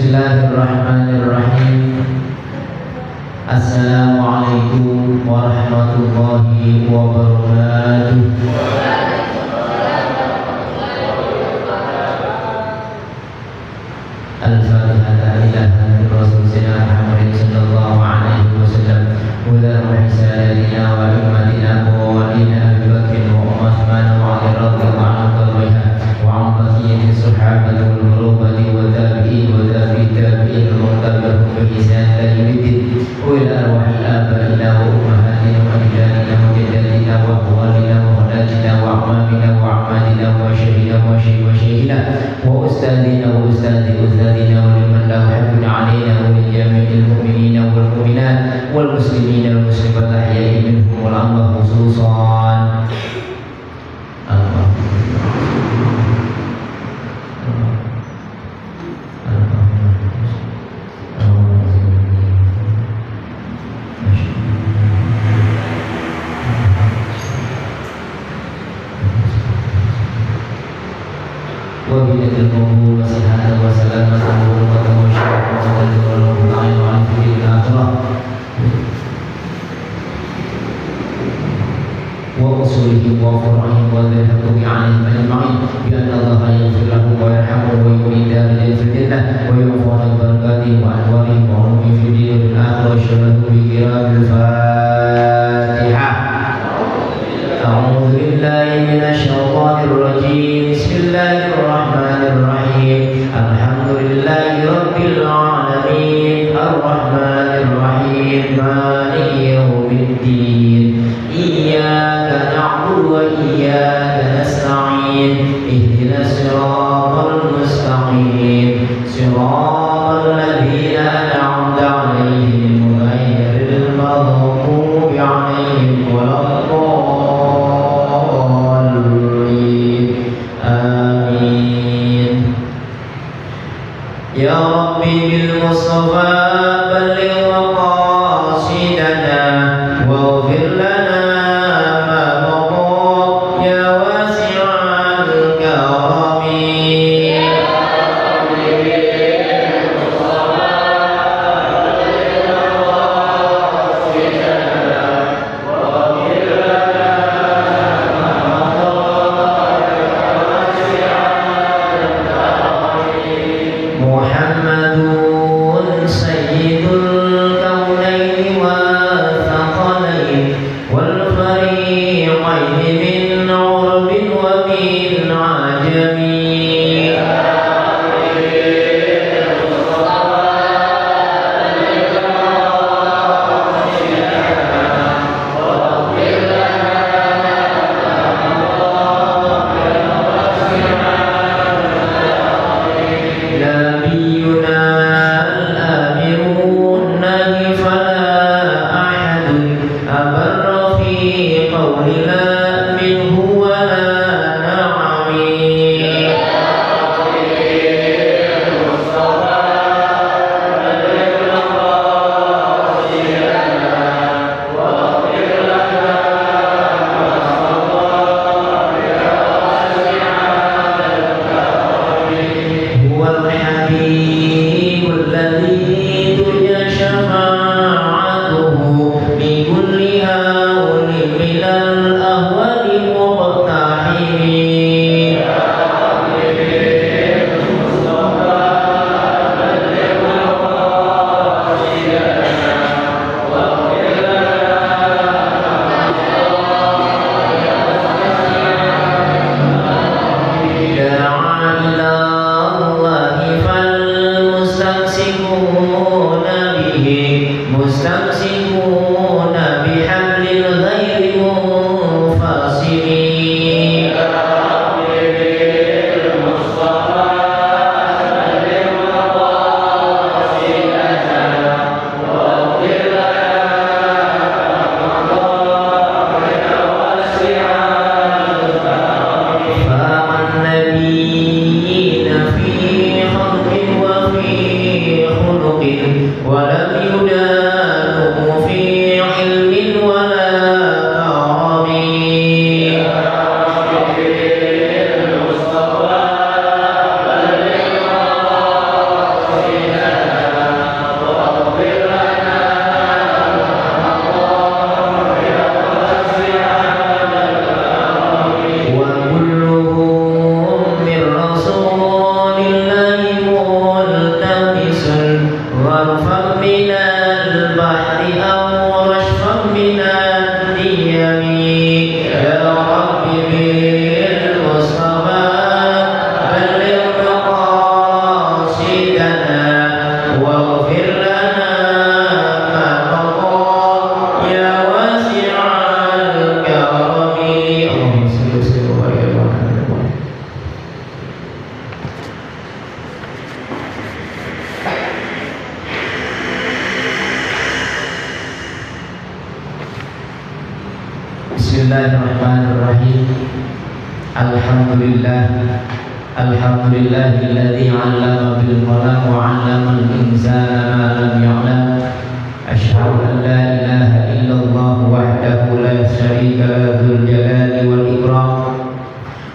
Bismillahirrahmanirrahim. Assalamualaikum warahmatullahi wabarakatuh. Al-Fatihah ila hadratir Rasul Sayyidina Muhammad sallallahu alaihi wasallam wa ila risaladina wa ummatina wa walina Abi Bakr wa Uthman wa Ali radhiyallahu anhu wa an baqiyati sahabati wal qurabati wa tabi'in wa tabi'in wa tabi'in bi ihsan ila yaumiddin wa ila arwahil abaina wa ummahatina wa ajdadina wa jaddatina wa akhwalina wa khalatina wa a'mamina wa a'madina wa syahidina wa syahidina wa ustadina wa ustadina wa liman lahu haqqun 'alaina wa li jami'il mu'minina wal mu'minat wal muslimina wal muslimat ahya'i minhum wal amwat khususan. Wabillahi taufiq wa hidayah wa salamatan wa barakatuh wa syarafatan wa akhirah wa usulihi wa fara'ihi wa dhahatu bi'alim ajma'in bi anna Allah yaghfir lahu wa yarhamu wa yu'ida ila al-jannah wa yu'afana barakatihi wa anwarihi wa ulumi fi din al-akhirah wa syaratu bi qira'atil Fatihah. A'udzu billahi minasy syaithanir rajim. Bismillahirrahmanirrahim. Alhamdulillahi rabbil alamin. Arrahmanir rahim. Maliki yaumiddin. Iyyaka na'budu wa iyyaka nasta'in. Ihdinas siratal mustaqim. Siratal ladzina an'amta 'alaihim ghairil maghdubi 'alaihim waladdallin. Amin. Ya Rabbi bil Mustafa balligh maqasidana waghfir lana ma mada ya wasi'al karami. Ya Rabbi bil Mustafa balligh maqasidana waghfir lana ma mada ya wasi'al karami. Muhammadun sayyidul kaunaini wa thaqalain wal fariqaini min urbin wa min ajami. mustamsikuna bihablil ghairi munfa Bismillahirrahmanirrahim. Alhamdulillahilladzi 'allama bil qalam wa 'allamal insana ma lam ya'lam. Asyhadu an la ilaha illallah wahdahu la syarika lahu dzul jalali wal ikram.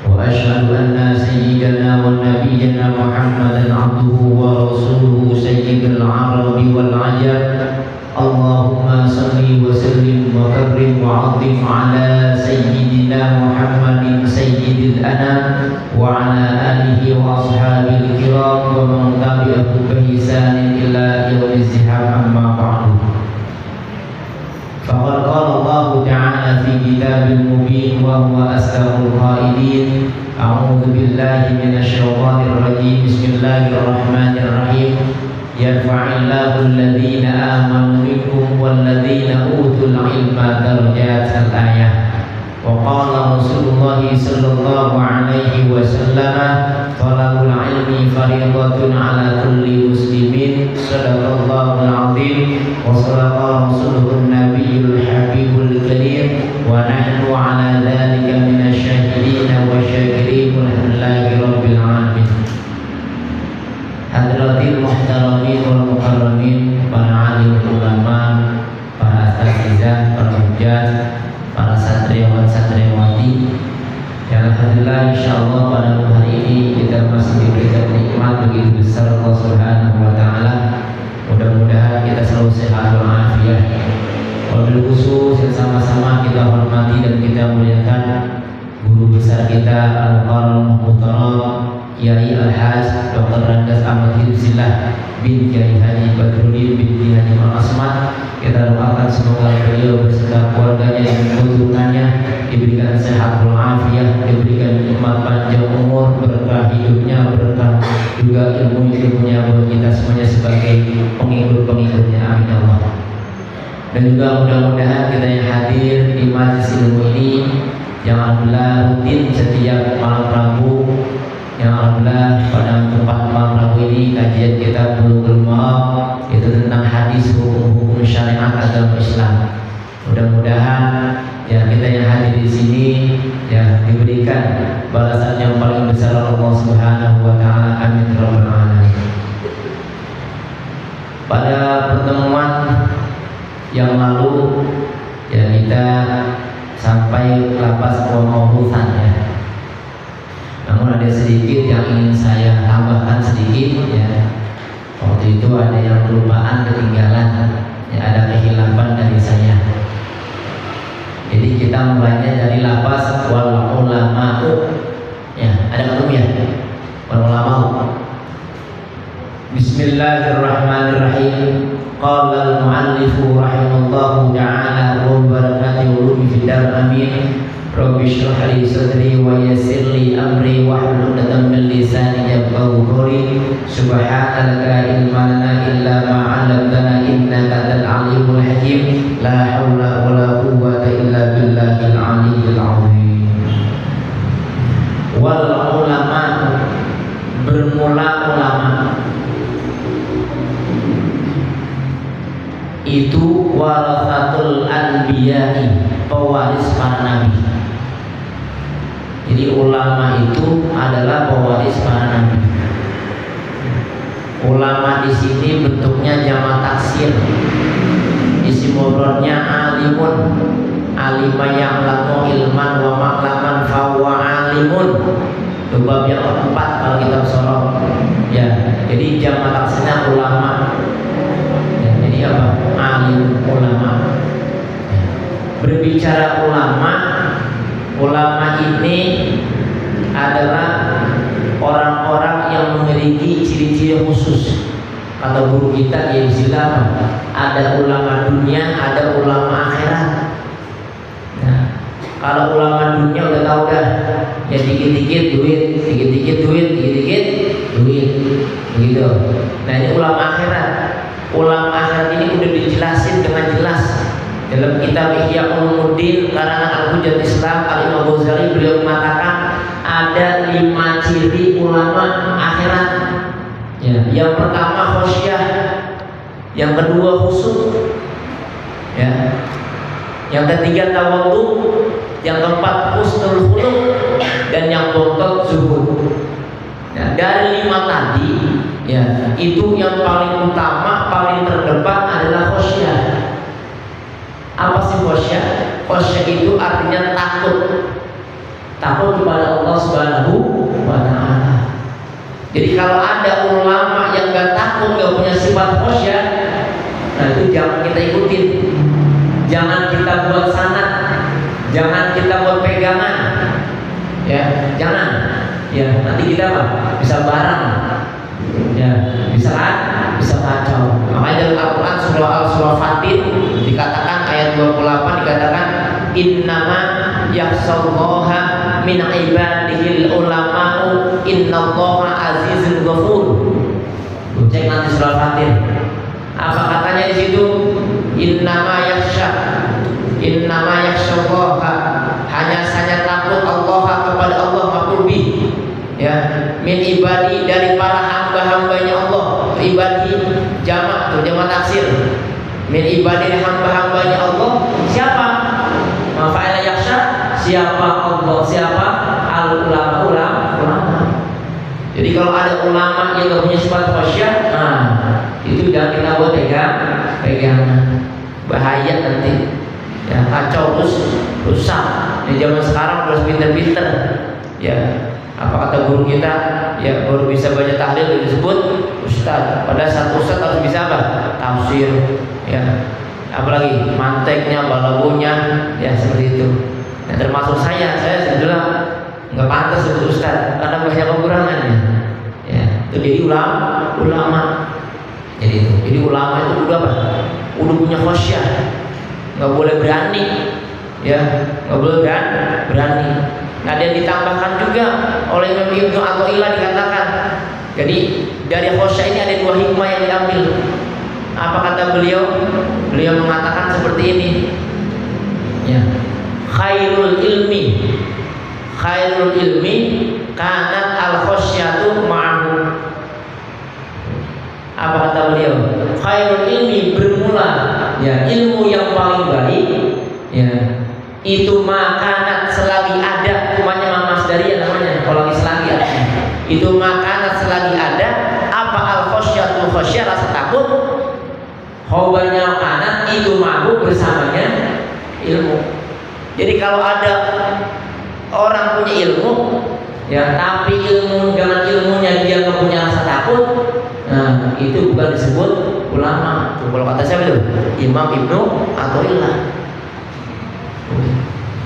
Wa asyhadu anna sayyidana wa nabiyyana Muhammadan 'abduhu wa rasuluhu sayyidil arabi wal 'ajam. Allahumma salli wa sallim wa karrim wa 'azzim ala sayyidina Muhammadin sayyidil anam wa ala alihi wa ashabil kiram wa man tabi'ahum bi ihsanin ila yaumil zihab, amma ba'du. Faqad qala Allah ta'ala fi kitabil mubin wa huwa asdaqul qailin. A'udzu billahi minasy syaithanir rajim. Bismillahirrahmanirrahim. Yarfa'illahu alladhina amanu minkum walladhina utul ilma darajat. Al-ayah. Wa qala Rasulullah sallallahu alaihi wasallam, talabul ilmi fardhatun ala kulli muslimin. Sadaqallahul azim wa sadaqa rasuluhun nabiyyul habibul karim wa nahnu ala dhalika minasyahidin wa syakirin walhamdulillahi rabbil alamin. Hadratil muhtaramin wal mukarramin, para alim ulama, para asatizah, para hujjah, para satriawan satriawati. Ya alhamdulillah, insyaallah pada hari ini kita masih diberikan nikmat begitu besar Allah Subhanahu wa taala. Mudah-mudahan kita selalu sehat walafiat. Wabil khusus yang sama-sama kita hormati dan kita muliakan guru besar kita Al-Qaram Muhtaram Kiai Al-Haj Dr. Randas Ahmad Hibzillah bin Kiai Haji Badruddin bin Kiai Haji Al-Asmat. Kita doakan semoga beliau beserta keluarganya dan keturunannya diberikan sehat walafiat, diberikan nikmat panjang umur, berkah hidupnya, berkah juga ilmu-ilmunya buat kita semuanya sebagai pengikut-pengikutnya. Amin ya Allah. Dan juga mudah-mudahan kita yang hadir di majelis ilmu ini yang alhamdulillah rutin setiap malam Rabu, yang alhamdulillah pada tempat malam Rabu ini kajian kita Bulughul Maram, itu tentang hadis hukum-hukum syariat agama Islam. Mudah-mudahan ya kita yang hadir di sini ya diberikan balasan yang paling besar Allah Subhanahu wa taala. Amin rabbal alamin. Pada pertemuan yang lalu ya kita sampai lapas Qomauhutan ya. Namun ada sedikit yang ingin saya tambahkan sedikit ya. Waktu itu ada yang kelupaan, ketinggalan ya, ada kehilapan dari saya. Jadi kita mulainya dari lapas wal ulama ya, ada ketemu ya wal ulama. Bismillahirrahmanirrahim. Qala al-mu'allifu rahimallahu ta'ala wa barakatuhu ulumi fid dar amin. Rabbi shrah li sadri wa yassir li amri wahlul 'uqdatam min lisani yafqahu qawli. Subhanaka la ilma lana illa ma 'allamtana innaka antal alimul hakim. La haula wa la quwwata illa billahil aliyyil 'azim. Wal ulama, bermula ulama itu warasatul anbiya'i, pewaris para nabi. Jadi ulama itu adalah pewaris para nabi. Ulama di sini bentuknya jamak taksir. Isim mufradnya alimun, alima ya'lamu ilman wa ma'laman fa huwa alimun. Itu bab yang keempat kalau kitab Shoroh. Ya, jadi jamak taksirnya ulama. Ya, jadi apa? Alim, ulama. Berbicara ulama, ulama ini adalah orang-orang yang memiliki ciri-ciri khusus. Kata guru kita di Islam, ada ulama dunia, ada ulama akhirat. Nah, kalau ulama dunia udah tahu dah, ya dikit-dikit duit, dikit-dikit duit, dikit-dikit duit, begitu. Nah ini ulama akhirat. Ulama akhirat ini udah dijelasin dengan jelas dalam kitab Ihya Ulumuddin karangan Al-Hujjat Islam Al-Imam Ghazali. Beliau mengatakan ada 5 ciri ulama akhirat. Ya, yang pertama khosyah, yang kedua khusyuk, ya, yang ketiga tawadhu, yang keempat husnul khuluq, dan yang keempat zuhud. Nah, dari 5 tadi ya, itu yang paling utama, paling terdepan adalah khosyah. Apa sih khosyah? Khosyah itu artinya takut. Takut kepada Allah Subhanahu wa ta'ala. Jadi kalau ada ulama yang gak takut, gak punya sifat khosyah, nah itu jangan kita ikutin. Jangan kita buat sanad, jangan kita buat pegangan. Ya, jangan. Ya, nanti kita bisa barang. Ya, bisa kacau. Makanya dalam Al-Qur'an surah Fatir dikatakan ayat 28 dikatakan innama yakhshallaha min ibadihil ulama'u innallaha azizul ghafur. Cek nanti surah Fatir. Apa katanya di situ? Innama yakhshallaha, hanya saja takut Allah kepada Allah maqrubi. Ya, min ibadi, dari para hamba-hambanya Allah. Ibadi jamak, jamak taksir. Min ibadi, hamba-hambanya Allah. Siapa? Mafa'ala yakhsha, siapa Allah, siapa ulama. Jadi kalau ada ulama yang gak punya sifat khasyah, nah itu jangan kita buat pegangan. Bahaya nanti. Ya, kacau, rusak. Di zaman sekarang harus pinter-pinter. Ya, apa kata guru kita? Ya, baru bisa baca tahlil disebut ustaz. Padahal satu ustaz harus bisa apa? Tafsir. Ya, apalagi manteknya, balagonya, ya seperti itu. Nah, termasuk saya sebetulnya nggak pantas disebut ustaz karena banyak kekurangannya. Ya, itu jadi ulama. Jadi ulama itu udah apa? Udah punya khosyah. Nggak boleh berani. Ya, nggak boleh berani. Nah, dan ditambahkan juga oleh Imam Ibnu Athaillah dikatakan, jadi dari khosyah ini ada 2 hikmah yang diambil. Apa kata beliau? Beliau mengatakan seperti ini. Ya. Khairul ilmi kanat al khosyatu ma'ahu. Apa kata beliau? Khairul ilmi, bermula ya ilmu yang paling baik ya itu makanat selagi ada, kumanya Mas dari namanya kalau lagi selagi ada. Itu makanat selagi ada apa al khosyatu, khosyah rasa takut, khobarnya makanan itu mabuk bersamanya ilmu. Jadi kalau ada orang punya ilmu ya tapi dengan ilmunya dia nggak punya rasa takut, nah itu bukan disebut ulama. Tuh, kalau kata siapa itu? Imam Ibnu Athaillah.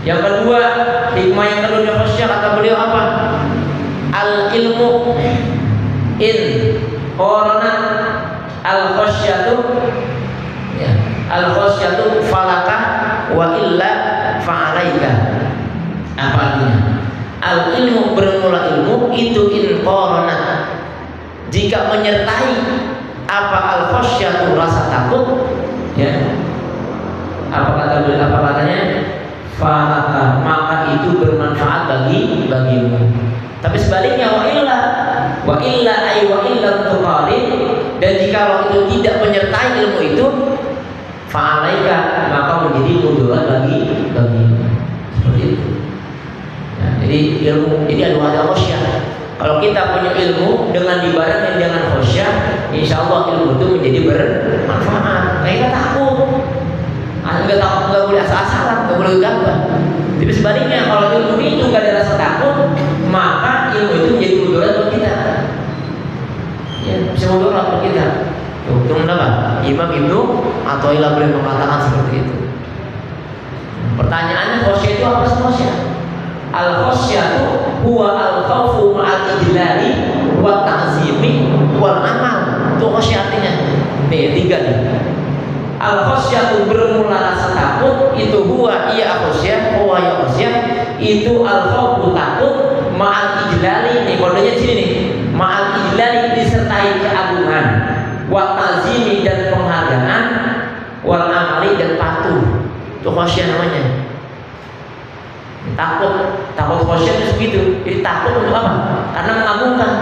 Yang kedua, hikmah yang kedua dari khosyah kata beliau apa? Al ilmu in qarana al khosyatu ya, al khosyatu falaka wa illa fa'alaika. Apa artinya? Al ilmu, bermula ilmu itu in qarana, jika menyertai apa al khosyatu, rasa takut ya. Apa kata beliau? Apa katanya? Falaka, maka itu bermanfaat bagimu. Tapi sebaliknya wa illa tuqarin, dan jika itu tidak menyertai ilmu itu fa'alaika, maka menjadi mudarat bagimu. Seperti itu. Nah, jadi ilmu, jadi ada khosyah. Kalau kita punya ilmu dengan dibarengin dengan khosyah, insyaallah ilmu itu menjadi bermanfaat. Kita takut. Nggak boleh asal-asalan, nggak boleh gegabah. Tapi sebaliknya kalau ilmu itu nggak ada rasa takut, maka ilmu itu menjadi mudarat buat kita. Ya, bisa mudarat buat kita. Tuh, kenapa? Imam Ibnu Athaillah boleh mengatakan seperti itu. Pertanyaannya, khosyah itu apa sih khosyah? Al khosyatu huwa al khawfu ma'al ijlali wa ta'zimi wal amal. Itu khosyah artinya. Nih, 3 nih. Al khosyatu, bermula rasa takut, itu huwa iya khosyah, huwa ya khosyah, itu al khawfu takut, ma'al ijlali, nih kodenya di sini nih. Ma'al ijlali disertai keagungan, wa ta'zimi dan penghargaan, wal amali dan patuh. Itu khosyah namanya. Takut khosyah itu begitu. Jadi takut untuk apa? Karena mengagungkan.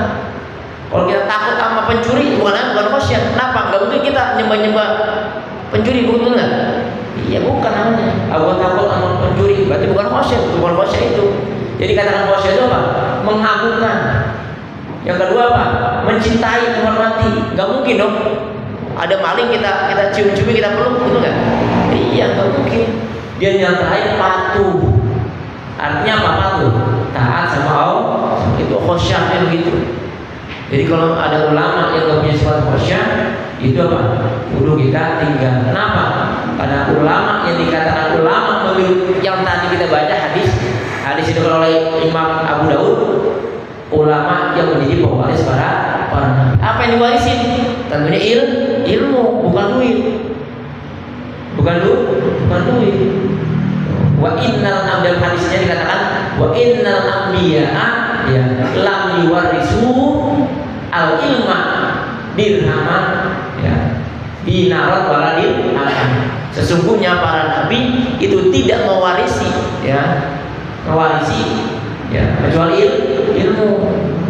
Kalau kita takut sama pencuri, bukan khosyah. Kenapa? Gak mungkin kita nyembah pencuri, betul nggak? Iya, bukan namanya. Aku takut sama pencuri, berarti bukan khasyah itu. Jadi katakan khasyah itu apa? Mengagungkan. Yang kedua apa? Mencintai, menghormati. Gak mungkin dong. Ada maling kita cium-ciumi, kita peluk, gitu nggak? Iya, gak mungkin. Dia yang terakhir patuh. Artinya apa patuh? Taat sama Allah. Itu khasyahnya begitu. Jadi kalau ada ulama yang gak punya sifat khasyah, itu apa? Kudu kita tinggal. Kenapa? Karena ulama yang dikatakan ulama menurut yang tadi kita baca hadis itu oleh Imam Abu Daud, ulama yang menjadi pewaris para apa yang diwarisin? Tentunya ilmu, bukan duit. Bukan duit. Wa innal abdal hadisnya dikatakan wa innal anbiya'a ya lam yuwarisu al ilma dirhaman ya dinarat wala dirham. Sesungguhnya para nabi itu tidak mewarisi kecuali ilmu.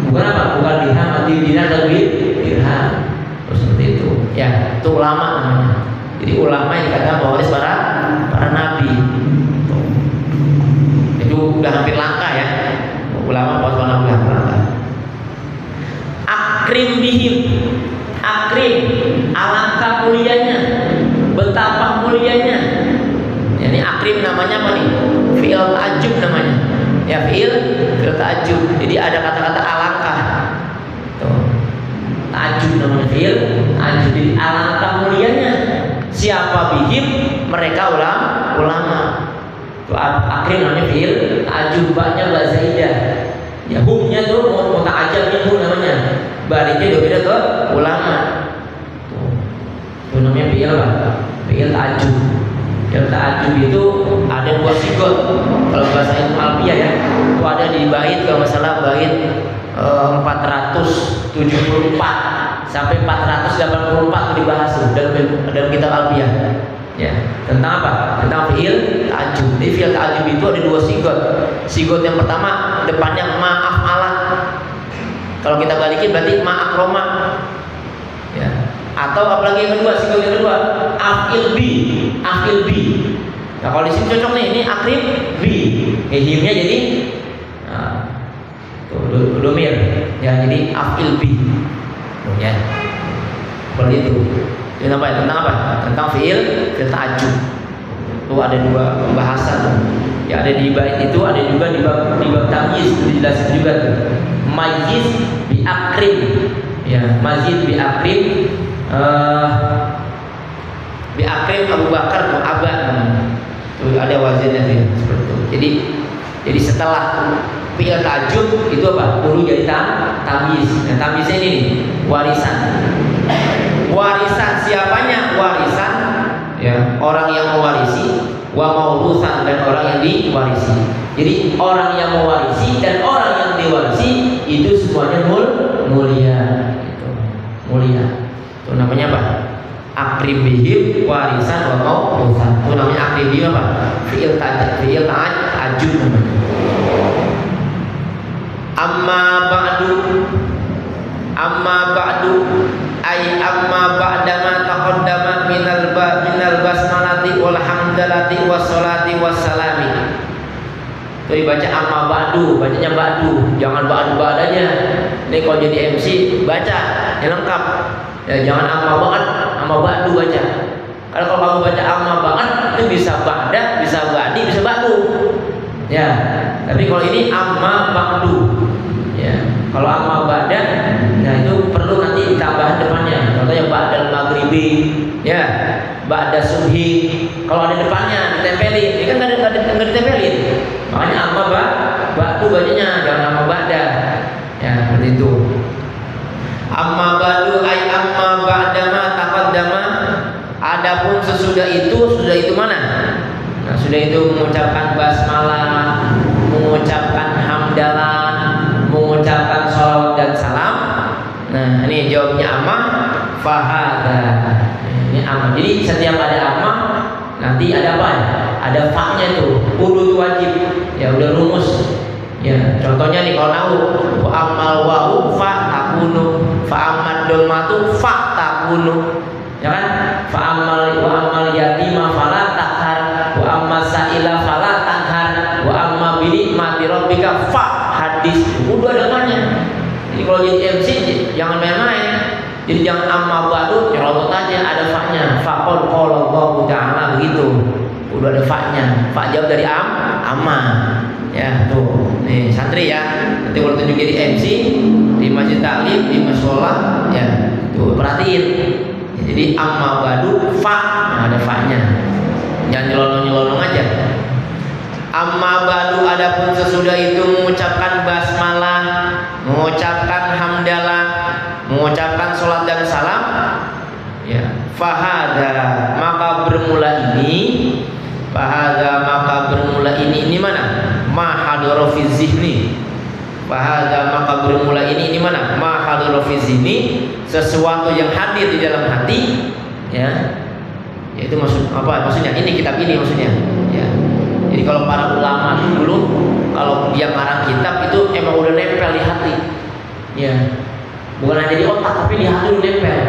Bukan apa? Bukan dirham, dinar dan dirham. Seperti itu. Ya, itu ulama namanya. Jadi ulama yang dikatakan mewaris para nabi. Itu udah hampir langka ya. Ulama para nabi hampir langka. Akrim bihim. Akrim, alangkah mulianya, betapa mulianya. Ini akrim namanya apa nih? Fi'il ta'ajjub namanya. Ya fi'il ta'ajjub. Jadi ada kata-kata alangkah. Tuh. Ta'ajjub namanya fi'il ta'ajjub. Jadi alangkah mulianya. Siapa bihim? Mereka ulama. Tuh akrim namanya fi'il ta'ajjub. Ba'nya ba zaidah. Ya humnya tuh muta'ajjab minhu namanya. Baliknya udah beda ke ulama. Itu namanya fi'il apa? Fi'il ta'ajjub. Fi'il ta'ajjub itu ada dua sigot. Kalau bahasa ilmu alfiyah ya, itu ada di bait kalau masalah bait 474 sampai 484 itu dibahas dalam kitab alfiyah. Ya, tentang apa? Tentang fi'il ta'ajjub. Di fi'il ta'ajjub itu ada dua sigot. Sigot yang pertama depannya ma'af'ala. Kalau kita balikin berarti ma'akroma. Ya. Atau apalagi yang kedua, sigot yang kedua, af'il bi. Nah, kalau di sini cocok nih, ini akrib bi. Himnya jadi domir. Ya, jadi af'il bi. Ya. Seperti itu. Tentang apa? Tentang fi'il ta'ajjub. Itu ada dua pembahasan tuh. Ya, ada di bait itu, ada juga di bab tamyiz itu dijelasin juga tuh. Mayiz bi akrim. Ya, mayiz bi akrim bi akrim Abu Bakar Mu'abad. Tuh ada wazinnya tuh seperti itu. Jadi setelah fi'il ta'ajjub itu apa? Perlu jadi tamyiz. Nah, tamyiznya ini nih, warisan. Warisan siapanya? Warisan ya, orang yang mewarisi, wa maurusan, dan orang yang diwarisi. Jadi orang yang mewarisi dan orang yang diwarisi itu semuanya mulia gitu. Mulia. Itu namanya apa? Akribihim warisan wa maurusan. Itu namanya akribihim apa? Fi'il ta'ajjub namanya. Amma ba'du ay amma ba'dama taqaddama minal basmalati wal hamdalati wassalati wassalami. Itu dibaca amma ba'du, bacanya ba'du, jangan ba'du aja. Ini kalau jadi MC baca yang lengkap. Ya jangan amma ba'du baca. Kalau kamu baca amma ba'd itu bisa ba'da, bisa ba'di, bisa ba'du. Ya, tapi kalau ini amma ba'du. Ya, kalau amma ba'da, nah itu perlu nanti ditambah depannya. Contohnya ba'dal maghribi, ya, ba'da subhi. Kalau ada depannya ditempelin, ini kan nggak ditempelin. Makanya amma ba'du bacanya, jangan amma ba'da. Ya, seperti itu. Amma ba'du ay amma ba'dama taqaddama. Adapun sesudah itu mana? Nah, sudah itu mengucapkan basmalah, mengucapkan hamdalah, mengucapkan sholawat dan salam. Nah, ini jawabnya amma fahada. Ini amma. Jadi setiap ada amma nanti ada apa? Ada fa-nya tuh. Kudu wajib. Ya udah rumus. Ya, contohnya nih kalau nahu wa amal wa'u fa takunu, fa amad dolmatu fa takunu. Ya kan? Fa amal wa amal yatima fala mati rabbika fa hadis. Udah dengannya. Jadi kalau jadi MC jangan main-main. Jadi jangan amma ba'du nyerotot aja, ada fa-nya. Faqul qala Allahu ta'ala begitu. Udah ada fa-nya. Fa jawab dari amma. Ya, tuh. Nih, santri ya. Nanti kalau tunjuk jadi MC di masjid taklim, di mushola, ya. Tuh, perhatiin. Ya, jadi amma ba'du fa, nah, ada fa-nya. Jangan nyelonong-nyelonong aja. Amma ba'du adapun sesudah itu mengucapkan basmalah, mengucapkan hamdalah, mengucapkan sholat dan salam, ya, fahada maka bermula ini mana? Mahadoro fi zihni. Fahada maka bermula ini mana? Mahadoro fi zihni, sesuatu yang hadir di dalam hati, ya. Yaitu maksud apa? Maksudnya ini kitab ini maksudnya, ya. Jadi kalau para ulama dulu kalau dia ngarang kitab itu emang udah nempel di hati, ya. Bukan hanya di otak tapi di hati udah nempel.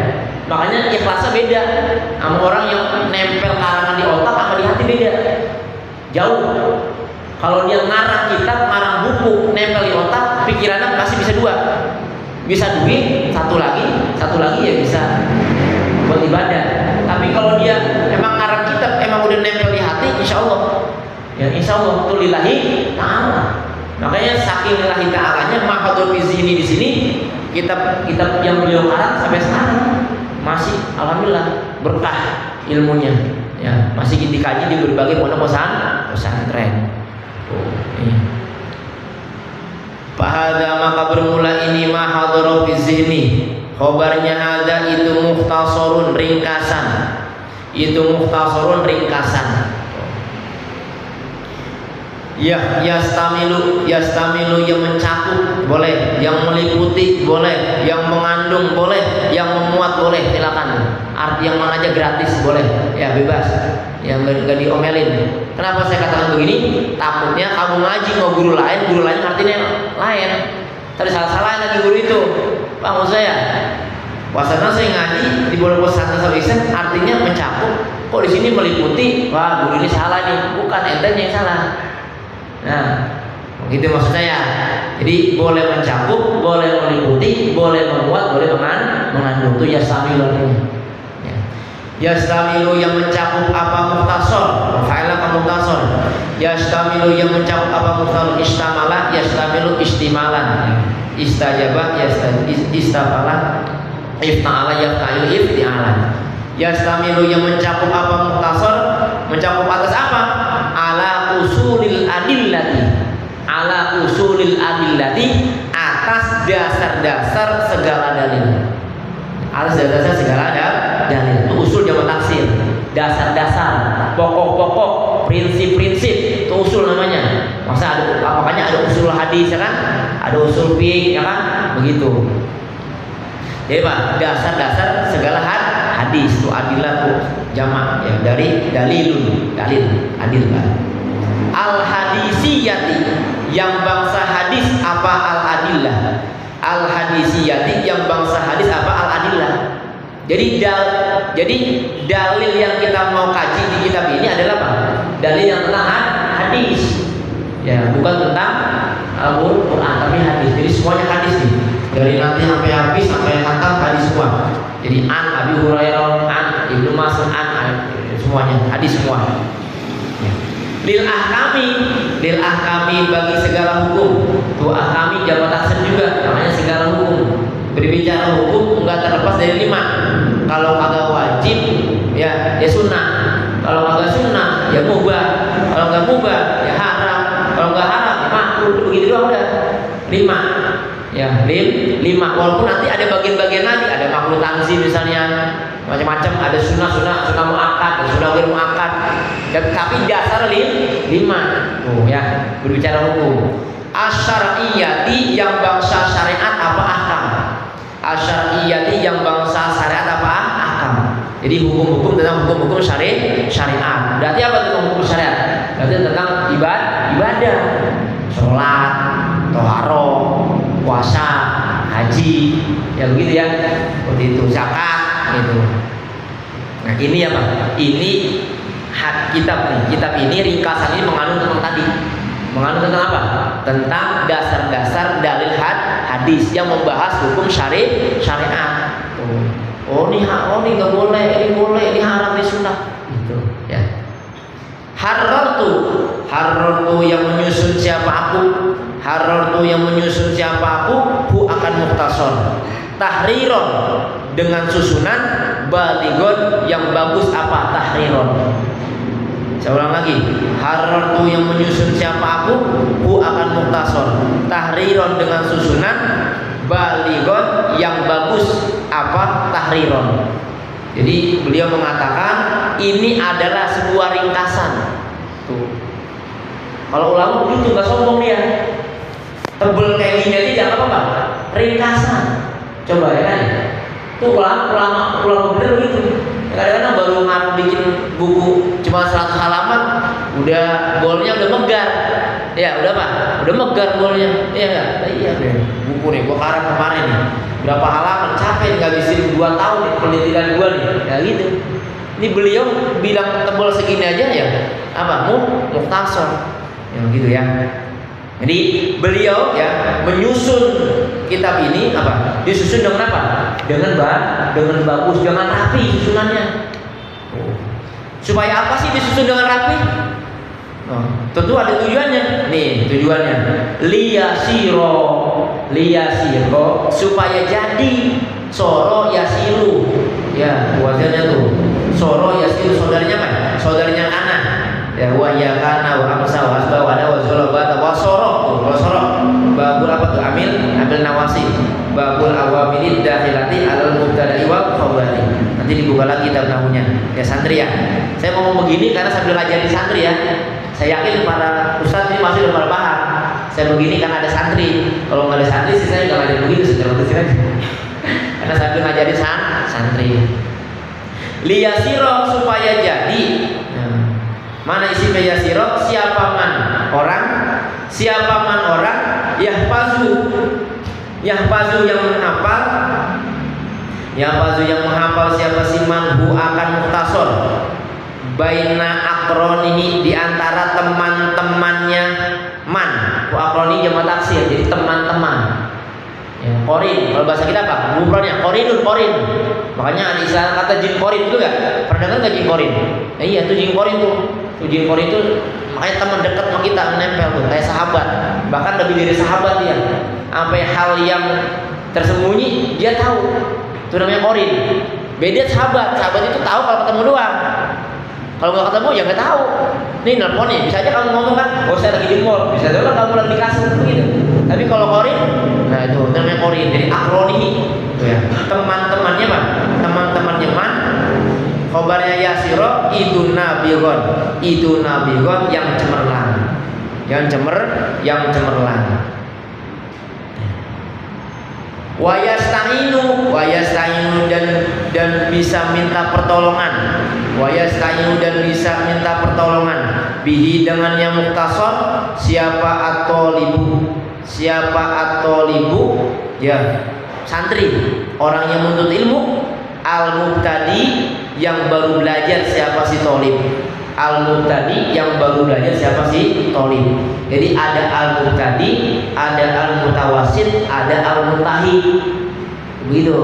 Makanya ikhlasnya beda sama orang yang nempel karangan di otak sama di hati beda. Jauh. Kalau dia ngarang kitab, ngarang buku, nempel di otak, pikirannya pasti bisa dua. Bisa duit, satu lagi ya bisa buat ibadah. Tapi kalau dia emang ngarang kitab, emang udah nempel di hati, insya Allah. Ya insya Allah itu lillahi ta'ala. Makanya saking lillahi ta'alanya mahadul ini di sini kitab yang beliau karang sampai sekarang masih alhamdulillah berkah ilmunya, ya masih dikaji di berbagai pondok pesantren. Fahada maka bermula ini mahadoro fi zihni. Khobarnya ada itu mukhtasarun ringkasan. Ya, yastamilu yang mencakup boleh, yang meliputi boleh, yang mengandung boleh, yang memuat boleh, silakan. Arti yang mana aja gratis boleh, ya bebas, yang nggak diomelin. Kenapa saya katakan begini? Takutnya kamu ngaji mau guru lain artinya lain. Tadi salah-salahin lagi guru itu. Pak maksud saya, puasanya saya ngaji di pondok pesantren Salihisen artinya mencakup. Kok di sini meliputi? Wah guru ini salah nih, bukan entenya yang salah. Nah, begitu maksud saya. Jadi boleh mencakup, boleh meliputi, boleh memuat, boleh mengandung. Itu yastamilu. Ya. Yastamilu yang mencakup apa mukhtasar, fa'ila ka mukhtasar. Yastamilu yang mencakup apa mukhtasar, istamala, yastamilu istimalan. Istajaba, istabala, ifta'ala, yafta'il, ifti'alan. Yastamilu yang mencakup apa mukhtasar, mencakup atas apa? Ala usulil adillati, atas dasar-dasar segala dalil. Atas dasar-dasar segala dalil. Itu usul jamak taksir. Dasar-dasar, pokok-pokok, prinsip-prinsip, itu usul namanya. Makanya ada usul hadis ya kan? Ada usul fiqh ya kan? Begitu. Jadi Pak, dasar-dasar segala hadis itu adillah tuh jamak ya dari dalil adil kan. Al hadisiyati yang bangsa hadis apa al adillah. Al hadisiyati yang bangsa hadis apa al adillah. Jadi dalil yang kita mau kaji di kitab ini adalah apa? Dalil yang tentang hadis. Ya, bukan tentang Al-Quran tapi hadis. Jadi semuanya hadis nih. Dari nanti sampai habis sampai khatam hadis semua. Jadi an Abi Hurairah, an Ibnu Mas'ud, an semuanya hadis semua. Ya. Lil ahkami bagi segala hukum. Tuh ahkami jamak taksir juga, namanya segala hukum. Berbicara hukum enggak terlepas dari 5. Kalau kagak wajib ya sunnah. Kalau kagak sunnah ya mubah. Kalau enggak mubah ya haram. Kalau enggak haram ya makruh. Begitu doang udah. 5. Ya, 5. Walaupun nanti ada bagian-bagian lagi, ada makruh tanzim misalnya, macam-macam, ada sunnah muakkad, ada sunnah ghair muakkad. Tapi dasar 5. Tuh ya, berbicara hukum. Asyariyati yang bangsa syariat apa ahkam. Asyariyati yang bangsa syariat apa ahkam. Jadi hukum-hukum tentang hukum-hukum syariat. Berarti apa tentang hukum syariat? Berarti tentang ibadah, sholat, toharoh, puasa, haji, ya begitu ya, seperti itu, zakat, gitu. Nah ini apa? Ini kitab ini ringkasan ini mengandung tentang tadi, Mengandung tentang apa? Tentang dasar-dasar dalil hadis yang membahas hukum syariat. Oh ini nggak boleh, ini boleh, ini haram, ini sunnah. Gitu ya. Harartu yang menyusun siapa aku, harartu yang menyusun siapa aku, hu akan muktasor. Tahriron dengan susunan, baligon yang bagus apa? Tahriron. Saya ulang lagi, harartu yang menyusun siapa aku, hu akan muktasor. Tahriron dengan susunan, baligon yang bagus apa? Tahriron. Jadi beliau mengatakan ini adalah sebuah ringkasan. Tuh. Kalau ulama begitu nggak sombong dia. Tebel kayak gini aja jangan apa-apa. Ringkasan. Coba ya kan. Tuh ulama bener gitu. Kadang-kadang baru ngaruh bikin buku cuma 100 halaman, udah golnya udah megar. Ya udah Pak, udah megar golnya. Iya nggak? Iya deh. Buku nih gua karang kemarin nih. Berapa halaman, capek ngabisin 2 tahun nih penelitian gua nih. Ya gitu. Ini beliau bilang tebal segini aja ya apa? Muktasar. Ya gitu ya. Jadi beliau ya menyusun kitab ini apa? Disusun dengan apa? Dengan bagus, jangan rapi susunannya. Supaya apa sih disusun dengan rapi? Tentu ada tujuannya. Nih tujuannya liyasiro supaya jadi soro yasiru. Ya wajahnya tuh soro yasiru, saudaranya apa? Saudaranya anak. Ya wa ya kana wa amsa wa asba wa da wa zulaba wa soro. Kalau soro babul apa tuh? Amil nawasi. Babul awamilid dakhilati alal mubtada'i wa khabari. Nanti dibuka lagi kitab nahunya. Ya santri ya. Saya ngomong begini karena sambil ngajarin santri ya. Saya yakin para ustadz ini masih udah paham. Saya begini karena ada santri. Kalau nggak ada santri sih saya nggak ngajarin begitu secara karena sambil ngajarin santri. Liyasiro supaya jadi. Mana isi yasiro? Siapa man orang yahfazu yang menghafal siapa si manhu akan muktasor baina akronihi di antara teman-temannya man. Akroni jamak taksir, jadi teman-teman. Ya, korin, kalau bahasa kita apa? Mufradnya korin. Makanya ada istilah kata jin korin itu enggak? Pernah dengar enggak jin korin? Iya, itu jin korin tuh. Jin korin itu makanya teman dekat sama kita, menempel tuh, kayak sahabat. Bahkan lebih dari sahabat dia. Sampai hal yang tersembunyi dia tahu. Itu namanya korin. Beda sahabat itu tahu kalau ketemu doang. Kalau nggak ketemu ya nggak tahu. Nih nelpon nih, bisa aja kamu ngomong kan, oh saya lagi di mall, bisa aja kamu lagi di kasur begitu. Tapi kalau korin, nah itu namanya korin. Jadi akroni, ya. Teman-temannya man, khobarnya yasiro itu nabigon yang cemerlang, yang cemerlang. Wayasta'inu dan bisa minta pertolongan. Bihi dengan yang muktasor siapa atolibu ya santri, orang yang menuntut ilmu. Al-mubtadi yang baru belajar siapa si tolib. Jadi ada al-mubtadi, ada al-mutawasit, ada al-muntahi. Begitu.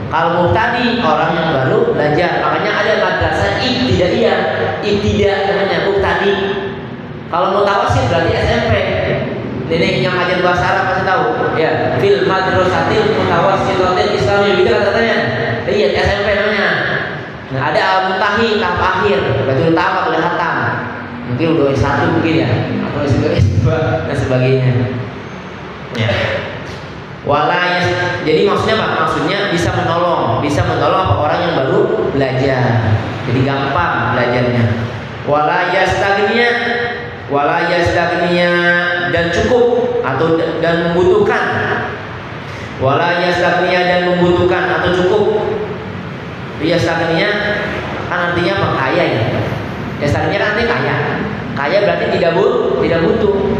Kalau mubtadi orang yang baru belajar, makanya ada madrasah ibtidaiyah namanya mubtadi. Kalau mutawasit berarti SMP. Ini yang ngajar bahasa Arab pasti tahu. Ya, fil madrasatil mutawassitatil islamiyah gitu katanya. Iya, SMP namanya. Nah, ada al-muntahi tahap akhir, berarti udah tamat, udah hatam. Mungkin udah S1 mungkin ya, atau S2 dan sebagainya. Ya. Jadi maksudnya apa? Maksudnya bisa menolong apa orang yang baru belajar. Jadi gampang belajarnya. Wala yastagniya dan cukup atau dan membutuhkan. Wala yastagniya dan membutuhkan atau cukup. Yastagniya kan artinya apa? Kaya ya. Yastagniya kan artinya kaya. Kaya berarti tidak butuh.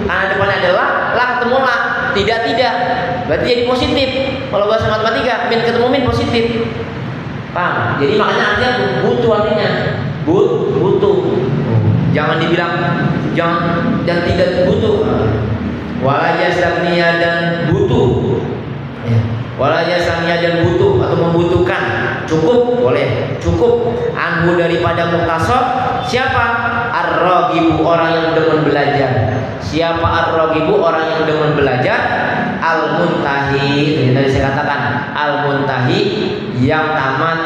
Karena depannya adalah lah ketemu lah. Tidak. Berarti jadi positif. Kalau bahasa matematika, min ketemu min positif. Paham? Jadi makanya artinya butuh artinya. Butuh. Jangan dibilang jangan dan tidak butuh. Wala yastagniya dan butuh. Ya. Wala yastagniya dan butuh atau membutuhkan. Cukup boleh, cukup. Anhu daripada muktasab. Siapa? Ar-raghibu, orang yang demen belajar. Siapa ar-raghibu? Orang yang demen belajar. Al-muntahi, tadi saya katakan al-muntahi, yang tamat,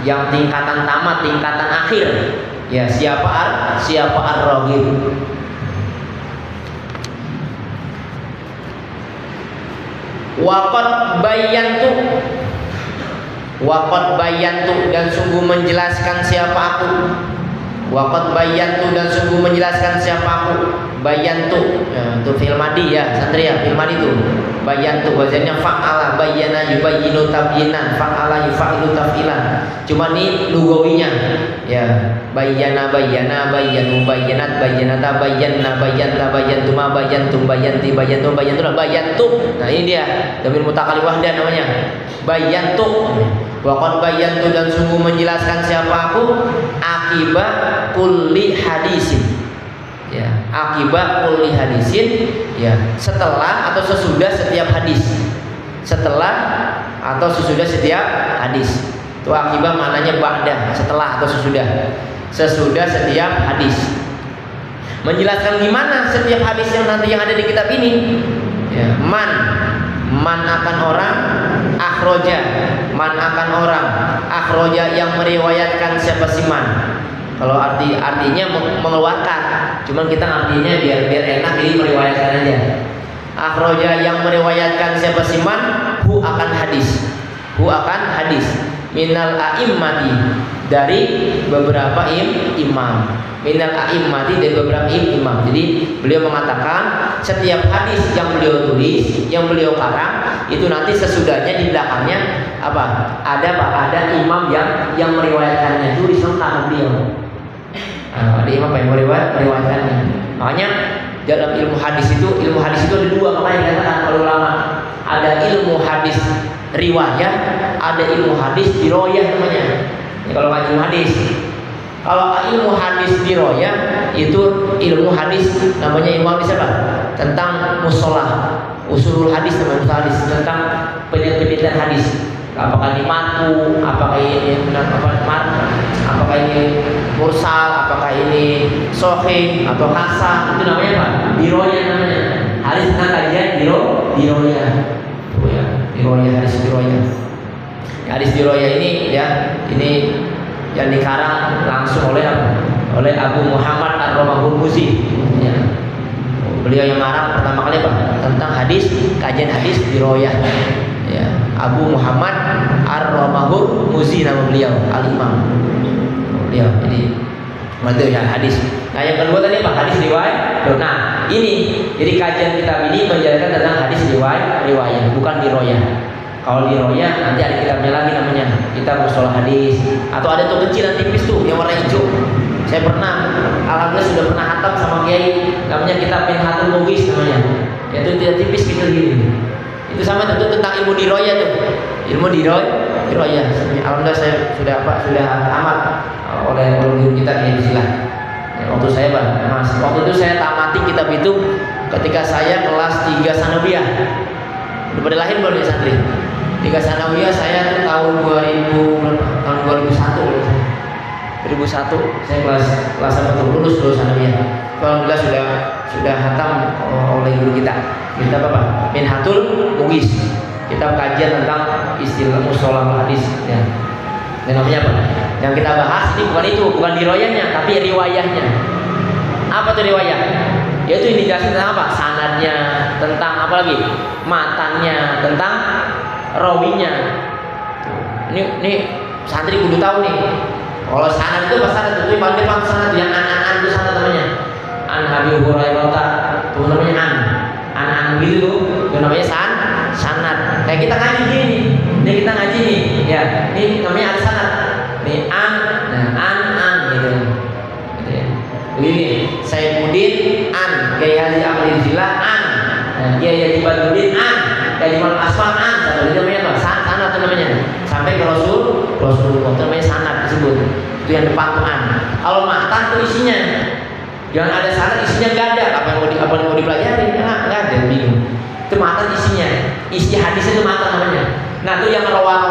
yang tingkatan tamat, tingkatan akhir. Ya, siapa ar-raghib? Waqad bayantu dan sungguh menjelaskan siapa aku. Waqad bayantu dan sungguh menjelaskan siapa aku. Bayantu itu fi'il madhi ya, santri ya, fi'il madhi itu. Bayantu wazannya fa'ala, bayyana yubayyinu tabyinan, fa'ala yufa'ilu taf'ilan. Cuma ini lugawinya ya. Bayyana bayyanu bayyanat bayyanata bayyanna bayyanta bayyantuma bayyantum bayyanti bayyantum bayyantu bayyantum. Nah ini dia dhamir mutakallim wahdah namanya. Bayyantu. Waqad bayantu dan sungguh menjelaskan siapa aku. Akibat kulli hadisin. Ya, akibat kulli hadisin, ya, setelah atau sesudah setiap hadis. Setelah atau sesudah setiap hadis. Itu akibat maknanya ba'da, setelah atau sesudah. Sesudah setiap hadis. Menjelaskan gimana setiap hadis yang nanti yang ada di kitab ini. Ya, man akan orang, akhroja, man akan orang, akhroja yang meriwayatkan siapa si man. Kalau artinya mengeluarkan, cuman kita artinya biar enak jadi meriwayatkan aja. Akhroja yang meriwayatkan siapa si man, hu akan hadis, minal a'immati dari beberapa imam. Minal a'immati dari beberapa imam. Jadi beliau mengatakan setiap hadis yang beliau tulis, yang beliau karang itu nanti sesudahnya di belakangnya apa? Ada imam yang meriwayatkannya. Tulis lengkap beliau. Ada imam yang meriwayatkannya. Makanya dalam ilmu hadis itu ada dua, makanya dikatakan oleh ulama ada ilmu hadis riwayah, ada ilmu hadis diroyah namanya. Ya, kalau ilmu hadis. Kalau ilmu hadis diroyah itu ilmu hadis namanya ilmu hadis apa? Tentang musolah, usulul hadis namanya hadis, tentang penelitian hadis. Apakah ini matu, apakah ini benar, apakah ini mursal, apakah ini sahih atau hasan, itu namanya apa? Diroyah namanya. Hadis tentang kajian diroyah. Ya, diroyah, hadis diroyah. Hadis diroyah ini ya, ini yang dikarang langsung oleh Abu Muhammad Ar-Romahul-Muzi. Ya. Beliau yang marah pertama kali apa? Tentang hadis, kajian hadis diroyah. Ya, Abu Muhammad Ar-Romahul-Muzi nama beliau, al-Imam. Beliau jadi itu ya hadis. Nah yang kedua tadi apa? Hadis riwayat. Nah ini jadi kajian kitab ini menjelaskan tentang hadis riwayat, bukan diroyah. Kalau diroyah nanti ada kitabnya lagi namanya kitab mustalah hadis, atau ada tuh kecil dan tipis tuh yang warna hijau. Saya pernah, alhamdulillah sudah pernah hatam sama kiai, namanya kitab Minhatul Mughis namanya. Itu tidak tipis kecil gini. Itu sama tentu tentang ilmu diroyah tuh. Ilmu diroyah. Alhamdulillah saya sudah tamat oleh guru kita di Bismillah. Ya, waktu saya waktu itu saya tamati kitab itu ketika saya kelas 3 sanawiyah. Udah pada lahir belum ya santri? 3 sanawiyah saya tuh tahun 2001. 2001 saya kelas 1 lulus sanawiyah. Alhamdulillah sudah hatam oleh guru kita. Kita apa? Minhatul Mughis. Kitab kajian tentang istilah mustalah hadis ya. Dan namanya apa? Yang kita bahas ini bukan diroyahnya, tapi riwayahnya. Apa tuh riwayah? Yaitu ini dijelasin tentang apa? Sanadnya, tentang apa lagi? Matannya, tentang rawinya. Ini santri kudu tahu nih. Kalau sanad itu bahasa sanad itu paling depan sanad yang an itu sanad namanya. An Abi Hurairah itu namanya an gitu itu namanya sanad. Kayak kita ngaji gini. Ini kita ngaji nih, ya. Ini namanya ada sanad. Nih an gitu. Ya. Begini, Saifuddin an, Kiai Haji Ahmad Zillah an, Kiai Haji Badruddin an, Kiai Imam Aswan an, itu namanya apa? Sanad itu namanya. Sampai ke Rasulullah itu namanya sanad disebut. Itu yang depan tuh an. Kalau matan itu isinya. Jangan ada sanad isinya nggak ada, apa yang mau dipelajari? Nggak ada, bingung. Itu matan isinya, isi hadisnya itu matan namanya. Nah itu yang rawahu,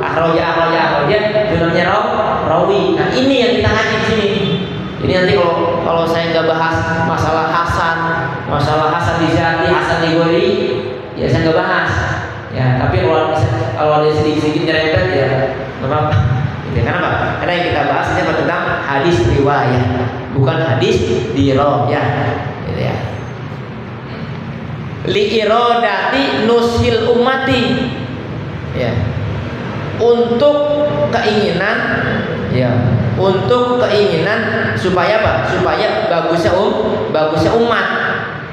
akhraja, itu namanya rawi. Nah ini yang kita ngaji di sini. Ini nanti kalau saya nggak bahas masalah Hasan di Zati, Hasan di Gori, ya saya nggak bahas. Ya, tapi kalau ada sedikit nyerempet ya, nggak apa-apa. Gitu. Kenapa? Karena yang kita bahas ini tentang hadis riwayat, bukan hadis dirayah. Gitu ya. Li iradati nusil ummati. Ya. Untuk keinginan supaya apa? Supaya bagusnya umat.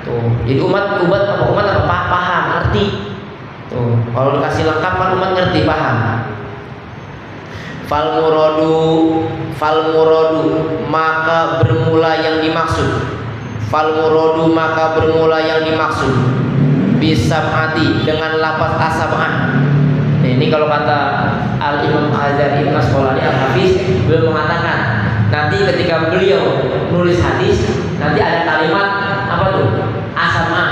Tuh. Jadi umat apa paham, ngerti. Tuh. Kalau dikasih lengkap kan umat ngerti, paham. Fal muradu maka bermula yang dimaksud. Bisab'ati dengan lafaz asab'ah. Ini kalau kata Al-Imam Al-Ghazali Al-Asqalani Al-Hafiz, beliau mengatakan nanti ketika beliau nulis hadis nanti ada kalimat apa tuh? Asab'ah,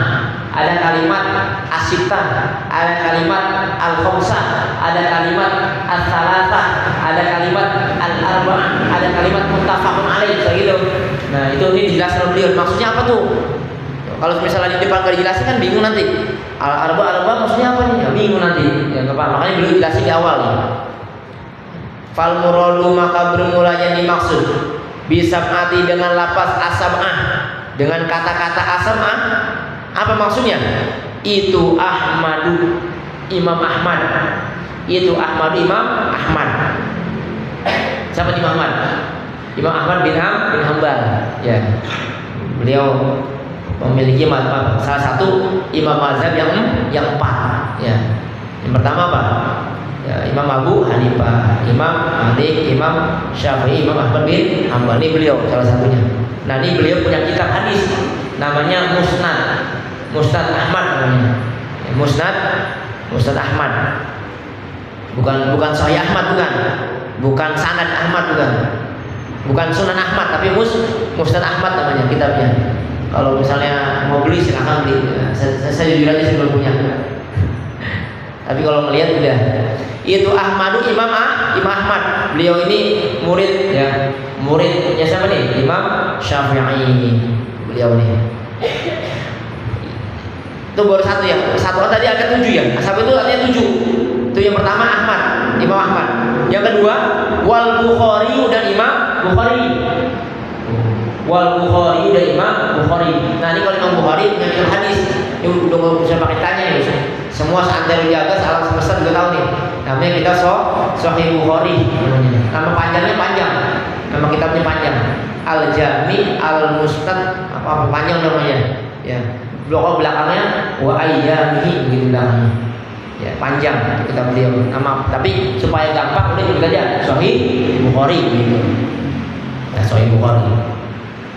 ada kalimat as-sittah, ada kalimat al-khamsah, ada kalimat as-salasah, ada kalimat al-arba'ah, ada kalimat muttafaqun alaih, gitu. Nah, ini dijelaskan beliau. Maksudnya apa tuh? Kalau misalnya di depan gak dijelasin kan bingung nanti. Al-arba maksudnya apa nih? Ya, bingung nanti. Ya enggak apa. Makanya beliau jelasin di awal nih. Fal muradu maka bermula yang dimaksud bisab'ati dengan lafaz asab'ah, dengan kata-kata asab'ah. Apa maksudnya? Itu Ahmadu Imam Ahmad. Itu Ahmadu Imam Ahmad. Siapa Imam Ahmad? Imam Ahmad bin Hanbal. Ya. Beliau memiliki salah satu imam mazhab yang empat. Ya. Yang pertama apa? Ya, Imam Abu Hanifah, Imam Malik, Imam Syafi'i, Imam Ahmad bin Hanbal. Ini beliau salah satunya. Nah, ini beliau punya kitab hadis namanya Musnad Ahmad namanya. Ya, Musnad Ahmad. Bukan Sahih Ahmad, bukan Sanad Ahmad, bukan Sunan Ahmad, tapi Musnad Ahmad namanya kitabnya. Kalau misalnya mau beli silakan beli. Saya jujur aja sih belum punya. Tapi kalau melihat udah. Itu Ahmadu Imam Ahmad. Beliau ini muridnya siapa nih? Imam Syafi'i. Beliau nih. Itu baru satu ya. Satu tadi ada 7 ya. Satu itu artinya 7. Itu yang pertama Imam Ahmad. Yang kedua wal Bukhari dan Imam Bukhari. Dan Imam Bukhari. Nah, ini kalau Imam Bukhari punya kitab hadis. Ini udah nggak bisa pakai tanya nih. Semua seantero jaga alam semesta juga tahu nih. Namanya kita Sahih Bukhari. Nama panjangnya panjang. Nama kitabnya panjang. Al-Jami Al-Mustad apa panjang namanya. Ya. Belakangnya wa ayyamihi begitu belakangnya. Ya, panjang kitab beliau. Nama tapi supaya gampang udah kita aja Sahih Bukhari gitu. Ya, Sahih Bukhari.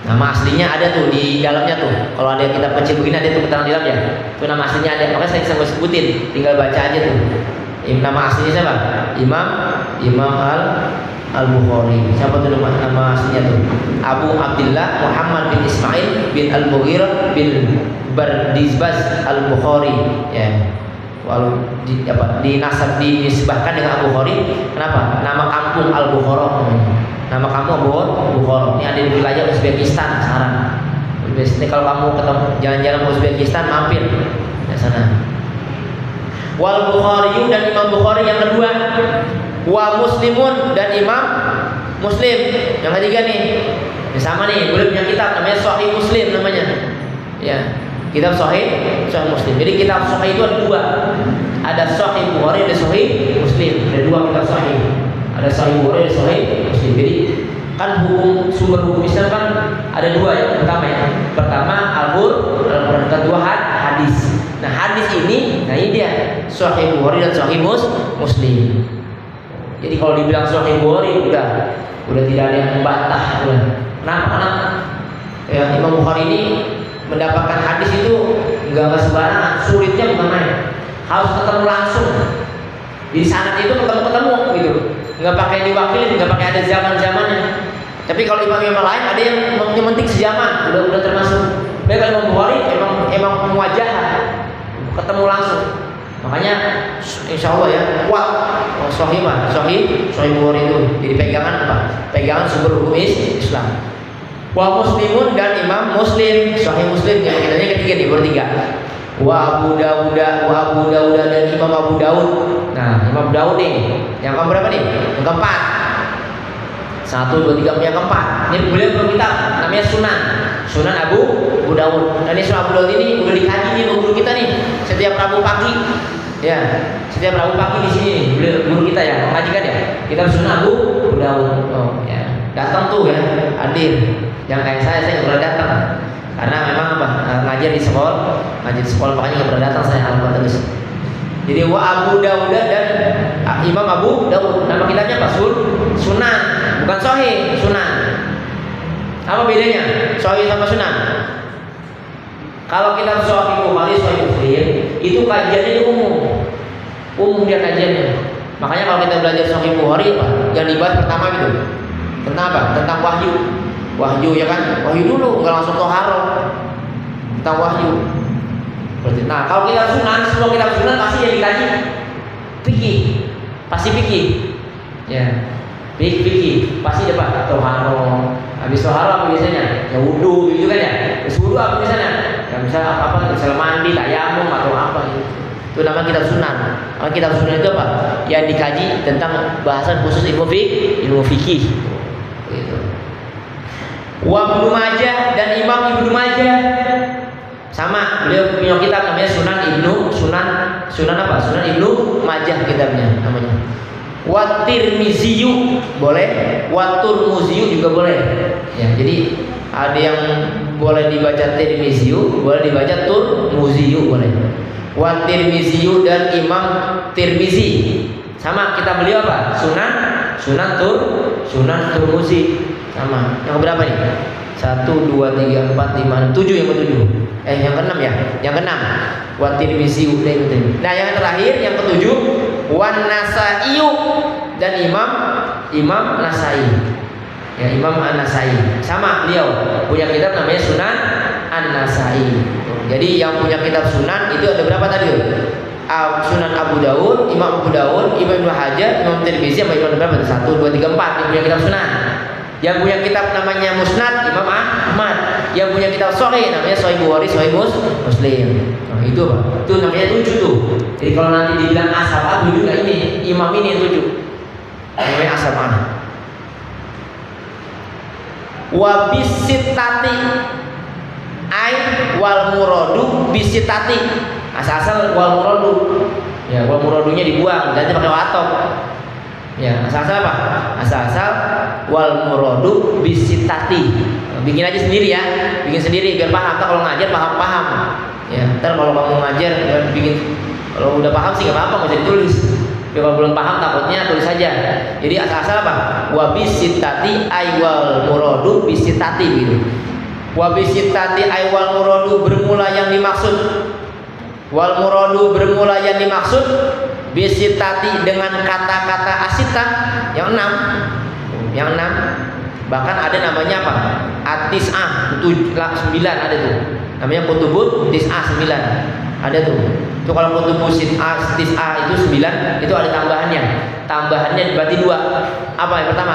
Nama aslinya ada tuh di dalamnya tuh. Kalau ada kitab kecil begini ada tuh keterangan di dalamnya. Itu nama aslinya ada. Makanya saya bisa sebutin. Tinggal baca aja tuh. Nama aslinya siapa? Imam Al-Bukhari. Siapa tuh nama aslinya tuh? Abu Abdullah Muhammad bin Ismail bin Al-Mughirah bin Bardizbaz Al-Bukhari. Ya. Walau dinisbahkan dengan Abu Bukhari. Kenapa? Nama kampung Al-Bukhara namanya. Nama kamu Abu Bukhara. Ini ada di wilayah Uzbekistan sekarang. Uzbekistan kalau kamu ketemu jalan-jalan ke Uzbekistan mampir di sana. Wal Bukhari dan Imam Bukhari yang kedua. Wa Muslimun dan Imam Muslim yang ketiga nih. Ya, sama nih, boleh punya kitab namanya Sahih Muslim namanya. Ya, kitab Sahih Muslim. Jadi kitab Sahih itu ada 2. Ada Sahih Bukhari, ada Sahih Muslim. Ada 2 kitab Sahih. Ada Sahih Bukhari, ada Sahih Muslim. Jadi kan sumber hukum Islam kan ada 2 ya. Pertama Al-Quran, kedua hadis. Nah, hadis ini, nah ini dia Sahih Bukhari dan Sahih Muslim. Jadi kalau dibilang Sahih Bukhari udah tidak ada yang membantah. Kenapa? Karena ya, Imam Bukhari ini mendapatkan hadis itu enggak sembarangan, sulitnya bukan main. Harus ketemu langsung. Di sanad itu ketemu gitu. Enggak pakai diwakili, enggak pakai ada zaman-zamannya. Tapi kalau imam-imam lain ada yang menting sejaman, udah termasuk. Baik kalau Imam Bukhari emang muwajah, ketemu langsung. Makanya insya Allah ya kuat Sahih Bukhari itu jadi pegangan apa? Pegangan sumber hukum Islam. Wa Muslimun dan Imam Muslim, Sahih Muslim yang kitanya ketiga nih, bertiga. Wa Abu Dawud dan Imam Abu Dawud. Nah, Imam Dawud nih, yang keberapa nih? Yang keempat. 1, 2, 3, yang keempat. Ini beliau berkitab namanya Sunan Abu Dawud. Dan ini Sunan Abu Dawud ini udah dikaji nih guru kita nih setiap Rabu pagi. Ya, setiap Rabu pagi di sini beliau guru kita ya mengajikan ya. Kita Sunan Abu Dawud. Oh ya, datang tuh ya, hadir. Yang kayak saya nggak pernah datang karena memang apa ngajar di sekolah makanya nggak pernah datang saya alhamdulillah terus. Jadi wa Abu Dawud dan Imam Abu Dawud, nama kitabnya apa? Sunan, bukan Sahih, Sunan. Apa bedanya Sahih sama Sunan? Kalau kitab Sahih Bukhari, Sahih Muslim itu kajiannya umum dia kajiannya. Makanya kalau kita belajar Sahih Bukhari apa? Yang dibahas pertama gitu. Tentang apa? Tentang wahyu ya kan? Wahyu dulu, nggak langsung toharo. Tentang wahyu. Nah, kalau kita semua kitab Sunan pasti yang dikaji fikih, pasti fikih. Ya, fikih pasti dapat toharo. Habis toharo apa biasanya? Ya wudu gitu kan ya. Habis wudu apa biasanya? Ya misalnya apa? Misal mandi, tayamum atau apa gitu. Itu nama kitab Sunan. Kitab Sunan itu apa? Yang dikaji tentang bahasan khusus ilmu fikih. Gitu. Wa Ibnu Majah dan Imam Ibnu Majah sama, beliau punya kitab namanya Sunan apa? Sunan Ibnu Majah kitabnya namanya. Wa Tirmiziyu boleh, wa Turmuziyu juga boleh. Ya, jadi ada yang boleh dibaca Tirmiziyu, boleh dibaca Turmuziyu boleh. Wa Tirmiziyu dan Imam Tirmizi. Sama kitab beliau apa? Sunan Turmuzi. Sama. Yang berapa nih? 1, 2, 3, 4, 5, 7 yang ke-7. Yang ke-6 ya. Yang ke-6. Wa Tirmizi. Nah, yang terakhir yang ke-7 Wan Nasai dan Imam Nasai. Ya, Imam An-Nasai. Sama beliau punya kitab namanya Sunan An-Nasai. Jadi yang punya kitab Sunan itu ada berapa tadi? Sunan Abu Dawud, Imam Abu Dawud, Imam Ibnu Hajar, Imam Tirmizi, sama Imam berapa? 1, 2, 3, 4 yang punya kitab Sunan. Yang punya kitab namanya Musnad Imam Ahmad. Yang punya kitab Sahih namanya Sahih Bukhari, Sahih Muslim. Nah, itu apa? Itu namanya 7 tuh. Jadi kalau nanti dibilang asal juga ini imam ini yang 7. Namanya asal mana? Wa bisitati ai wal muradu bisitati. Asal wal muradu. Ya, wal muradunya dibuang, nanti pakai watok. Ya, asal apa? Asal wal muradu bisitati. Bikin aja sendiri ya, bikin sendiri biar paham. Kalau ngajar paham. Ya, ntar kalau kamu ngajar bikin, kalau udah paham sih nggak apa-apa, nggak usah ditulis. Tapi kalau belum paham takutnya tulis saja. Jadi asal apa? Wa bisitati ay wal muradu bisitati gitu. Wa bisitati ay wal muradu bermula yang dimaksud. Wal muradu bermula yang dimaksud bisitati dengan kata-kata asita yang 6. Bahkan ada namanya apa? At-tis'ah 9 ada tuh. Namanya kutubut tis'ah 9. Ada tuh. Itu kalau kutubut tis'ah itu 9 itu ada tambahannya. Tambahannya berarti 2. Apa yang pertama?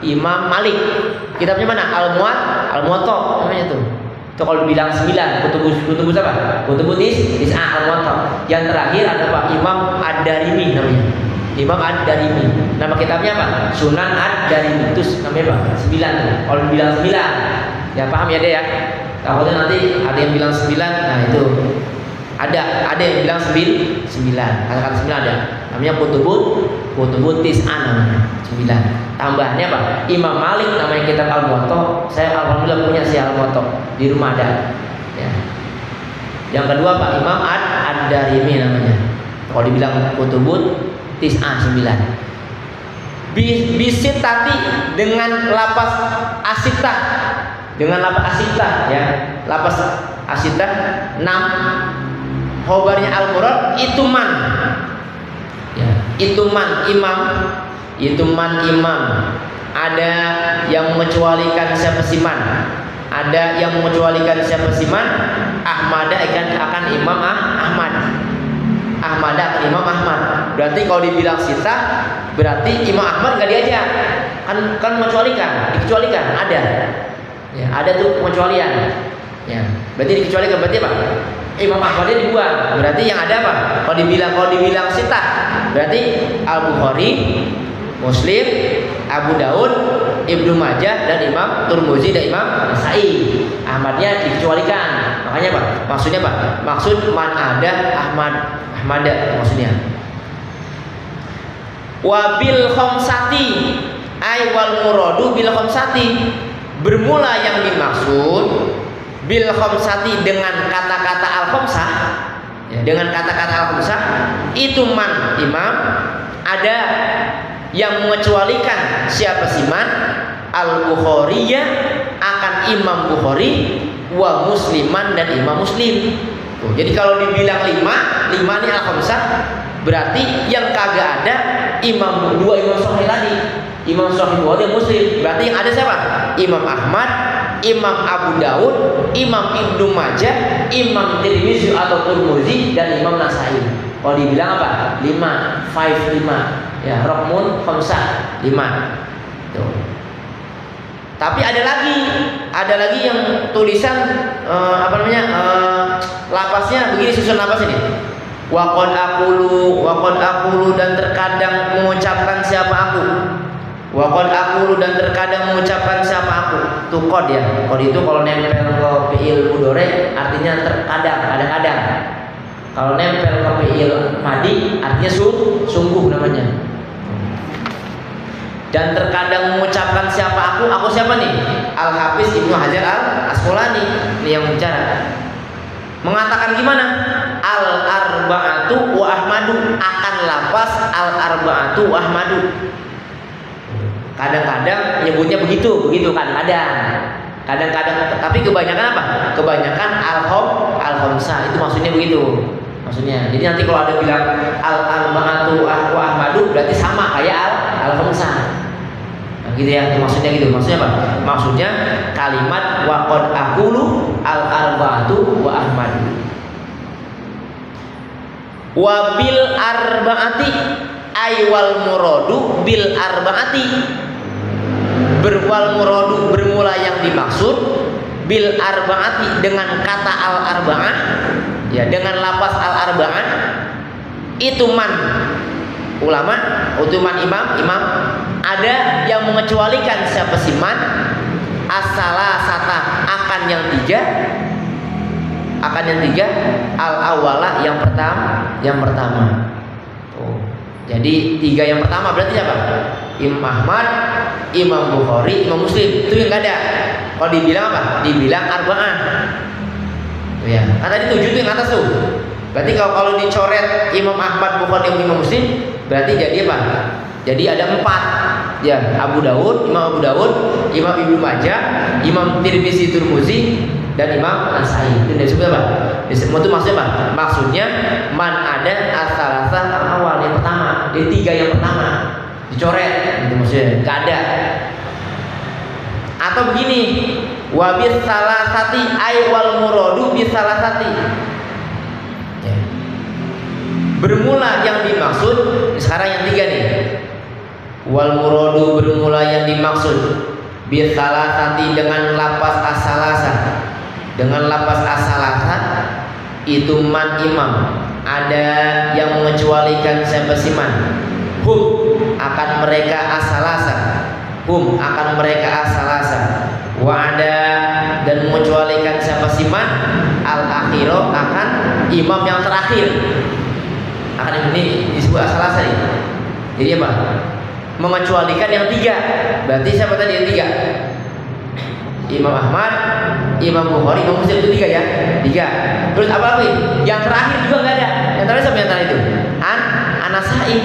Imam Malik. Kitabnya mana? Al-Muwatta namanya tuh. Itu kalau bilang 9 kutubus apa? Kutubut tis'ah Al-Muwatta. Yang terakhir ada apa? Imam Ad-Darimi namanya. Imam Ad-Darimi. Nama kitabnya apa? Sunan Ad-Darimi. Itu namanya apa? 9. Kalau bilang 9, ya paham ya deh ya. Takutnya nanti ada yang bilang 9. Nah itu ada yang bilang 9. Kata-kata 9 ada. Namanya kutubut tis'ah namanya. 9. Tambahannya apa? Imam Malik namanya kitab Al-Muwatta. Saya alhamdulillah punya si Al-Muwatta di rumah ada. Ya. Yang kedua Pak Imam Ad-Darimi namanya. Kalau dibilang kutubut tis'ah 9. Bisitati dengan lapas asita. Dengan lapas asita ya. Lapas asita 6. Khobarnya Al-Murad ituman. Ya, ituman imam. ada yang mengecualikan siapa siman, ada yang mengecualikan siapa siman. Ahmad akan Imam Ahmad. Ahmad akan Imam Ahmad. Berarti kalau dibilang sita, berarti Imam Ahmad nggak diajak. Kan mengecualikan, dikecualikan ada. Ya, ada tuh pengecualian. Ya, berarti dikecualikan berarti apa? Imam Ahmadnya dibuang. Berarti yang ada apa? Kalau dibilang sita, berarti Al-Bukhari, Muslim, Abu Daud, Ibnu Majah dan Imam Tirmidzi dan Imam Nasa'i. Ahmadnya dikecualikan. Makanya apa? Maksudnya apa? Maksud man ada Ahmad maksudnya. Wabil khamsati ay wal muradu bil khamsati. Bermula yang dimaksud bil khamsati dengan kata-kata al khamsah, ya, dengan kata-kata al khamsah itu man imam, ada yang mengecualikan siapa sih man? Al-Bukhariyah akan Imam Bukhari, wa Musliman dan Imam Muslim. Tuh, jadi kalau dibilang lima ini al-khamsah, berarti yang kagak ada dua Imam Sahih tadi. Imam Sahih Bukhari dan Muslim. Berarti yang ada siapa? Imam Ahmad, Imam Abu Daud, Imam Ibnu Majah, Imam Tirmidzi atau Tirmidzi dan Imam Nasa'i. Kalau dibilang apa? 5 ya, rokmun khamsah 5. Tuh. Tapi ada lagi yang tulisan lapasnya begini, susun lapas ini. Waqad aqulu dan terkadang mengucapkan siapa aku. Waqad aqulu dan terkadang mengucapkan siapa aku. Tuh qad ya. Qad itu kalau nempel ke fi'il mudhari artinya terkadang, kadang-kadang. Kalau nempel ke fi'il madi artinya sungguh namanya. Dan terkadang mengucapkan siapa aku siapa nih? Al-Hafiz Ibnu Hajar Al-Asqalani ini yang bicara. Mengatakan gimana? Al-arba'atu wa Ahmadu, akan lapas al-arba'atu wa Ahmadu. Kadang-kadang nyebutnya begitu kadang-kadang, tapi kebanyakan apa? Kebanyakan al-khamsah, itu maksudnya begitu. Maksudnya, jadi nanti kalau ada bilang al-arba'atu wa Ahmadu berarti sama kayak al-khamsah. Nah, gitu ya, maksudnya gitu. Maksudnya apa? Maksudnya kalimat waqad aqulu al-arba'atu wa Ahmadu. Wa bil arba'ati ay wal muradu bil arba'ati. Berwal muradu bermula yang dimaksud bil arba'ati dengan kata al arba'ah, ya, dengan lapas al arba'ah itu man ulama, utuman imam ada yang mengecualikan siapa sih man as-salasata akan yang tiga al awala yang pertama. Oh. Jadi 3 yang pertama berarti siapa? Imam Ahmad, Imam Bukhari, Imam Muslim. Itu yang gak ada. Kalau dibilang apa? Dibilang arba'ah. Ya, kan tadi 7 tuh yang atas tuh. Berarti kalau dicoret Imam Ahmad, Bukhari, Imam Muslim, berarti jadi apa? Jadi ada 4. Ya, Imam Abu Daud, Imam Ibnu Majah, Imam Tirmidzi, dan Imam Nasa'i. Itu disebut apa? Disebut itu maksudnya apa? Maksudnya man ada as-salasah al-awal yang pertama. Jadi 3 yang pertama dicoret, itu maksudnya enggak ada. Atau begini, wa bis salasati ay wal muradu bis salasati. Ya. Bermula yang dimaksud, sekarang yang 3 nih. Wal muradu bermula yang dimaksud bis salasati dengan lapas as-salasah. Dengan lapas as-salasah itu man imam, ada yang mengecualikan siapa sih man? Akan mereka as-salasah. Akan mereka as-salasah. Wa ada dan mengecualikan siapa sih man? Al-akhiro akan imam yang terakhir. Akan ini disebut as-salasah ini. Jadi apa? Mengecualikan yang 3. Berarti siapa tadi yang 3? Imam Ahmad, Imam Bukhari, Imam Muslim, itu 3 ya? 3. Terus apa lagi? Yang terakhir juga nggak ada. Yang terakhir siapa yang terakhir itu? An-Nasa'i.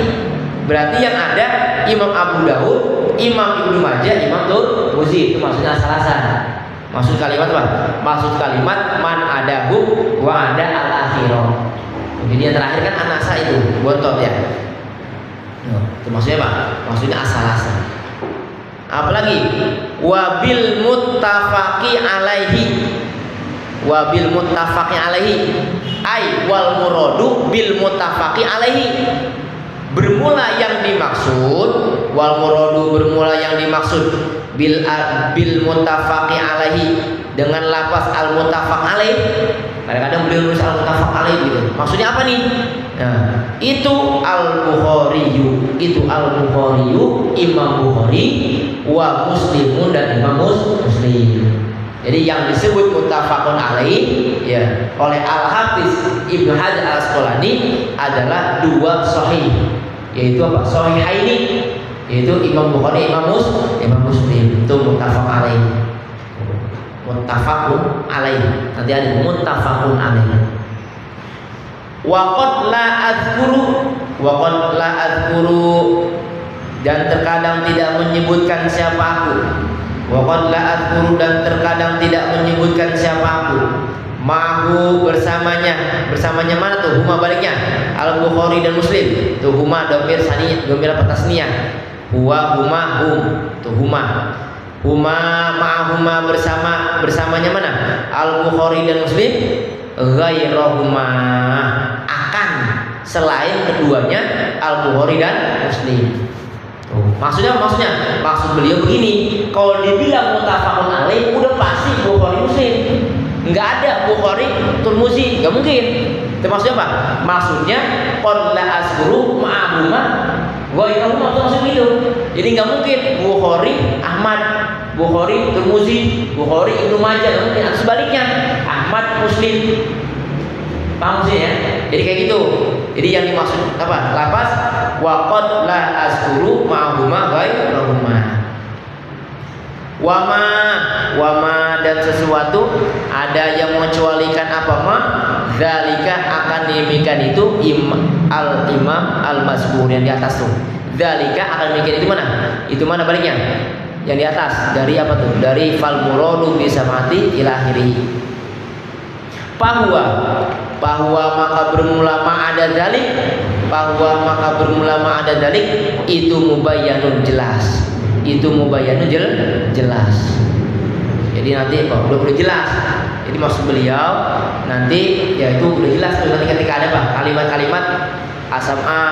Berarti yang ada Imam Abu Daud, Imam Ibnu Majah, Imam Tirmidzi. Itu maksudnya as-salasah. Maksud kalimat apa? Maksud kalimat man adahu wa ada al-akhirah. Jadi yang terakhir kan An-Nasa'i itu, bontot ya. Itu maksudnya apa? Maksudnya as-salasah. Apalagi wabil muttafaqi alaihi. Wabil muttafaqi alaihi ai wal muradu bil muttafaqi alaihi. Bermula yang dimaksud, wal muradu bermula yang dimaksud bil muttafaqi alaihi dengan lafaz al muttafaq alaih. Kadang-kadang beliau nulis al muttafaq alaih gitu. Maksudnya apa nih? Nah, itu al-Bukhariyu, Imam Bukhari wa Muslimun dan Imam Muslim. Jadi yang disebut muttafaqun alaih ya oleh Al-Hafiz Ibnu Hajar Al-Asqalani adalah dua sahih, yaitu apa? Sahihaini, yaitu Imam Bukhari, Imam Muslim. Itu muttafaq alaih. Muttafaqun alaih. Nanti ada muttafaqun alaih. Wa qad la azkuru dan terkadang tidak menyebutkan siapa aku. Wa qad la azkuru dan terkadang tidak menyebutkan siapa aku. Ma'hu bersamanya. Bersamanya mana tuh? Huma baliknya Al-Bukhari dan Muslim. Tuh huma dhamir sani, dhamir apa tasniyah. Huwa huma hum. Tuh huma. Huma ma'huma bersamanya mana? Al-Bukhari dan Muslim. Ghairahuma akan selain keduanya Al-Bukhari dan Muslim. Maksud beliau begini, kalau dibilang muttafaqun alaih udah pasti Bukhari Muslim, nggak ada Bukhari Tirmidzi, nggak mungkin. Itu maksudnya apa? Maksudnya qad la azkuru ma'ahuma ghairahuma, maksud itu. Jadi nggak mungkin Bukhari Ahmad, Bukhari Tirmidzi, Bukhari Ibnu Majah, nggak mungkin. Atau sebaliknya Ahmad Muslim. Paham sih ya? Jadi kayak gitu. Jadi yang dimaksud apa? Lafaz wa qad la azkuru ma'ahuma ghairahuma. Wama dan sesuatu ada yang mengecualikan apa ma? Zalika akan demikian itu Imam al-Mazkur yang di atas tuh. Zalika akan demikian itu mana? Itu mana baliknya? Yang di atas dari apa tuh? Dari fal muradu bisa mati ila akhirih. Bahwa maka bermula ma'ada dalik itu mubayyanun jelas. Itu mubayyanun jelas. Jadi nanti apa? Udah jelas. Jadi maksud beliau nanti ya itu udah jelas tuh nanti ketika ada apa? Kalimat-kalimat as-sam'a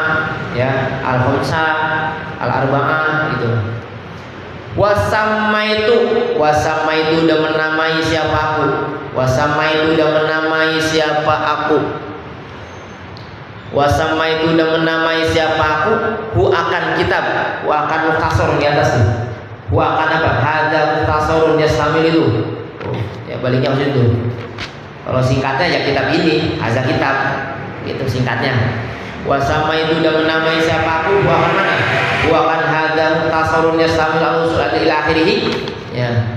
ya, al-khamsah, al-arba'ah gitu. Wasamaitu udah menamai siapa aku. Wasamaitu udah menamai siapa aku. Wasamaitu udah menamai siapa aku. Hu akan kitab. Hu akan mukhtasar di atas nih. Hu akan apa? Hada mukhtasarun yastamil itu. Ya baliknya maksud itu. Kalau singkatnya ya kitab ini, hada kitab. Itu singkatnya. Wasamaitu udah menamai siapa aku. Hu akan mana? Hu akan hada mukhtasarun yastamil al-usul ila akhirih. Ya.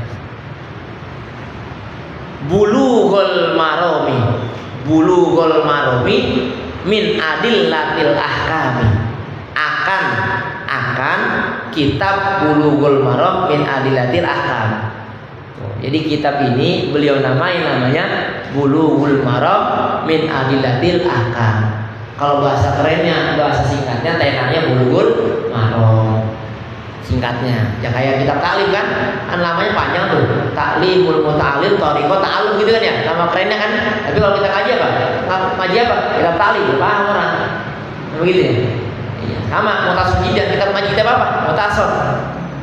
Bulughul marami min adillatil ahkami. Akan kitab Bulughul Maram min adillatil ahkam. Jadi kitab ini beliau namanya Bulughul Maram min adillatil ahkam. Kalau bahasa kerennya, bahasa singkatnya tenarnya Bulughul Maram. Singkatnya ya kayak kitab taklim kan namanya panjang tuh, taklimul muta'allim thariqat ta'allum gitu kan ya, nama kerennya kan. Tapi kalau kita kaji apa? Kaji apa? Kitab taklim, paham orang begitu ya? Iya. Sama mutasor jidan, kitab ngaji kitab apa? Mutasor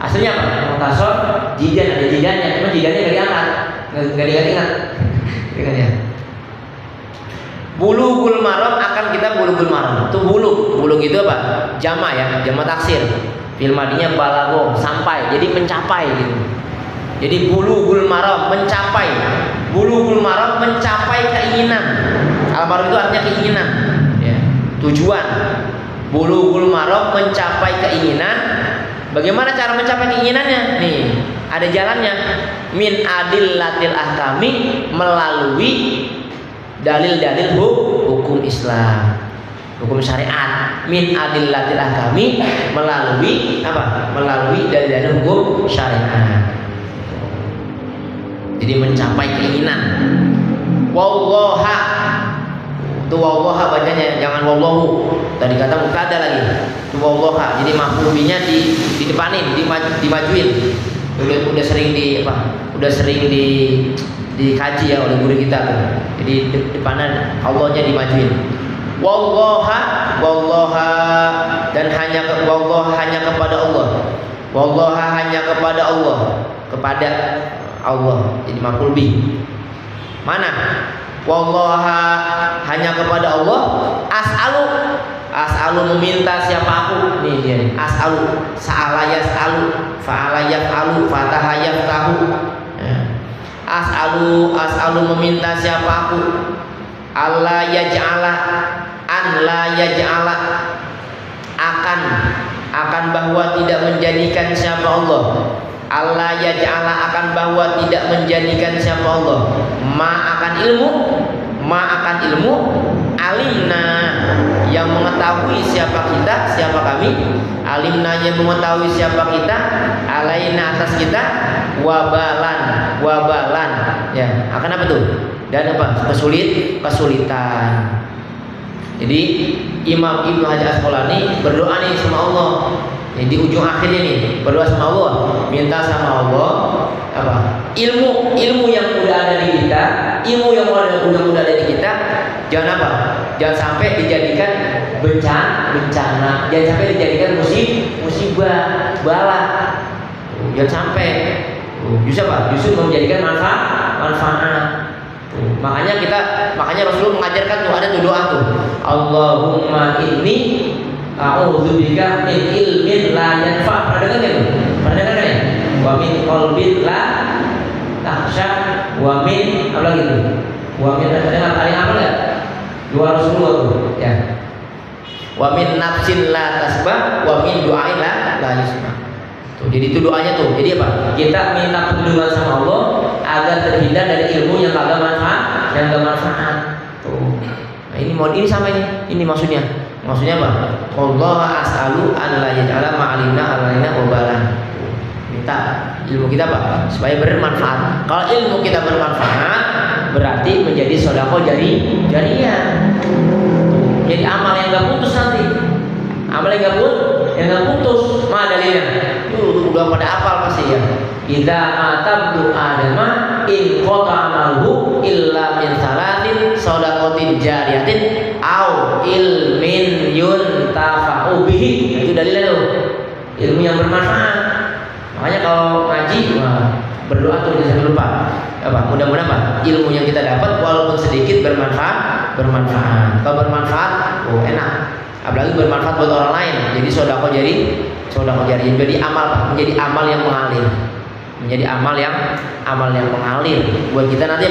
aslinya apa? Mutasor jidan, ada jidannya, cuma jidannya nggak diangkat, nggak diingat gitu kan ya. Bulughul Maram akan kita Bulughul Maram itu bulugh itu apa? Jama ya, jama taksir. Filmadinya balago sampai, jadi mencapai gitu. Jadi Bulughul Maram mencapai. Bulughul Maram mencapai keinginan. Al-maram itu artinya keinginan, ya, tujuan. Bulughul Maram mencapai keinginan. Bagaimana cara mencapai keinginannya? Nih, ada jalannya. Min adillatil ahkami, melalui dalil-dalil hukum Islam. Hukum syariat. Min adillatil ahkami, melalui apa? Melalui dalil-dalil hukum syariat. Jadi mencapai keinginan. Wallaha Itu wallaha bacanya, jangan wallahu. Tadi kata mubtada lagi. Itu wallaha. Jadi maf'ul bihi-nya di depanin, dimajuin. Udah sering udah sering dikaji ya oleh guru kita tuh. Jadi depanan Allahnya dimajuin. Wallaha dan wallah hanya kepada Allah. Wallaha hanya kepada Allah. Kepada Allah. Jadi maf'ul bihi. Mana? Wallaha hanya kepada Allah. As'alu meminta siapa aku? Nih dia. As'alu, sa'ala yas'alu, fa'ala yaf'alu, fataha yaftahu. As'alu meminta siapa aku? Allah yaj'ala, an la yaj'ala, akan bahwa tidak menjadikan siapa Allah. Allah yaj'ala, akan bahwa tidak menjadikan siapa Allah. Ma akan ilmu, alimna yang mengetahui siapa kita, siapa kami. Alimna yang mengetahui siapa kita, alaina atas kita, wabalan ya, akan apa tuh? Dan apa? Kesulitan. Jadi Imam Ibnu Hajar Asqalani berdoa nih sama Allah. Jadi di ujung akhirnya nih berdoa sama Allah, minta sama Allah apa? Ilmu yang udah ada di kita, ilmu yang udah ada di kita, jangan apa? Jangan sampai dijadikan bencana, jangan sampai dijadikan musibah, bala. Jangan sampai justru menjadikan manfaat. Makanya Rasulullah mengajarkan tuh, ada tuh doa tuh. Allahumma inni a'udzubika min ilmin la yanfa'. Pernah dengar kan? Wa min qalbin la takhsha, wa min apa lagi tuh? Wa min dengar paling apa enggak? Doa Rasulullah tuh, ya. Wa min nafsin la tasbah, wa min du'ain la yusma. Tuh, jadi itu doanya tuh. Jadi apa? Kita minta perlindungan sama Allah agar terhindar dari ilmu yang enggak manfaat. Tuh. Nah, ini sama ini maksudnya. Maksudnya apa? Allah as'alu an la yaj'ala ma'alimna alaina wabalan. Minta ilmu kita apa? Supaya bermanfaat. Kalau ilmu kita bermanfaat, berarti menjadi sedekah jariyah. Jadi amal yang enggak putus nanti. Amal yang enggak putus. Mana dalilnya? Udah pada hafal pasti ya. Idza atabdu adama in qata amaluhu illa min salatin shadaqatin jariyatin au ilmin yuntafa'u bihi. Itu dalilnya tuh. Ilmu yang bermanfaat. Makanya kalau ngaji berdoa tuh jangan sampai lupa. Mudah-mudahan ilmu yang kita dapat walaupun sedikit bermanfaat. Kalau bermanfaat, enak. Apalagi bermanfaat buat orang lain. Jadi sedekah jariyah. Jadi menjadi amal yang mengalir. Menjadi amal yang mengalir buat kita nanti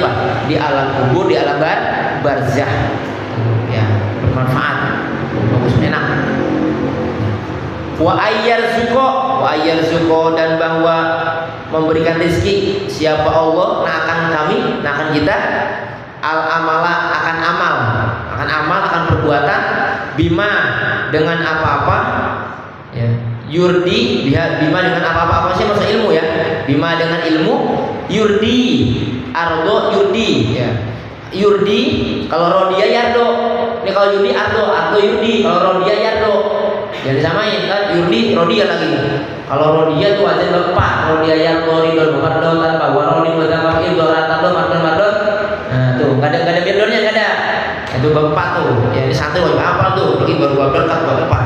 di alam kubur, di alam barzah. Ya, bermanfaat. Bagus, enak. Wa ayyarzuqo dan bahwa memberikan rezeki siapa Allah, akan kita akan perbuatan bima dengan apa-apa ya. Yurdi bima dengan apa-apa sih maksud ilmu ya. Bima dengan ilmu, yurdi ardo yurdi ya. Yurdi kalau rodia yardo. Ini kalau yurdi ardo yurdi, kalau rodia yardo. Jangan disamain kan, yurdi rodia lagi. Kalau rodia itu wazan berempat, rodia yardo ridho mardo tanpa waroni tanpa ildo mardo. Nah, tuh enggak ada mirdornya, enggak ada. Itu berempat tuh. Ya ini satu wajib apa tuh? Bikin baru berkat berempat.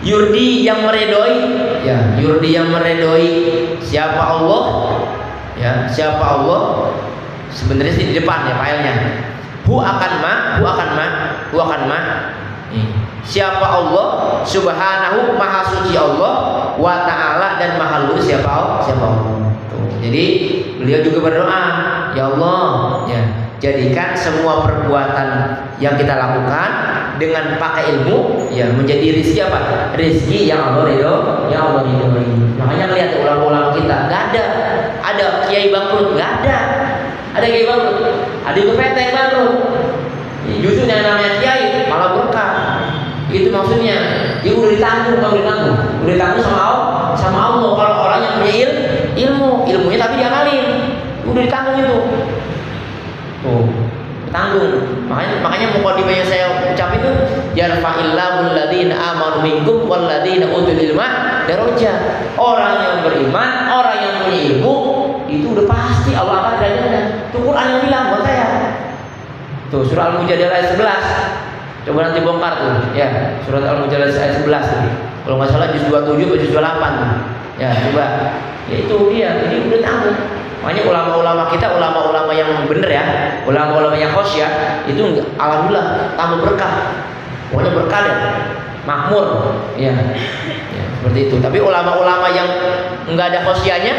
Yurdi yang meredoi, ya. Yurdi yang meredoi siapa Allah? Ya, siapa Allah? Sebenarnya sih di depan ya filenya. Hu akan ma. Siapa Allah? Subhanahu maha suci Allah, wa ta'ala dan maha luhur siapa Allah? Tuh. Jadi beliau juga berdoa, ya Allah, ya, jadikan semua perbuatan yang kita lakukan dengan pakai ilmu ya menjadi rezeki apa? Rezeki yang Allah ridho, Makanya lihat ulama-ulama kita, enggak ada kiai bangkrut, enggak ada. Ada kiai bangkrut, ada PT yang bangkrut. Justru yang namanya kiai malah berkah. Itu maksudnya. Dia udah ditanggung sama Allah. Kalau orang yang punya ilmunya tapi diamalin, udah ditanggung itu. Tuh. tanggung. Makanya mukadimah yang saya ucap itu yarfa'illahul ladzina amanu minkum wal ladzina utul ilma darajat. Orang yang beriman, orang yang punya ilmu itu udah pasti Allah angkat derajatnya. Itu Quran yang bilang buat saya. Tuh surah Al-Mujadilah ayat 11. Coba nanti bongkar tuh, ya. Surat Al-Mujadilah ayat 11 tuh. Kalau nggak salah juz 27 atau juz 28 tuh. Ya, coba. Ya itu dia. Jadi udah tanggung. Makanya ulama-ulama kita, ulama-ulama yang bener ya, ulama-ulama yang khosyah itu alhamdulillah tambah berkah. Pokoknya berkah deh, makmur, ya, seperti itu. Tapi ulama-ulama yang nggak ada khosyahnya,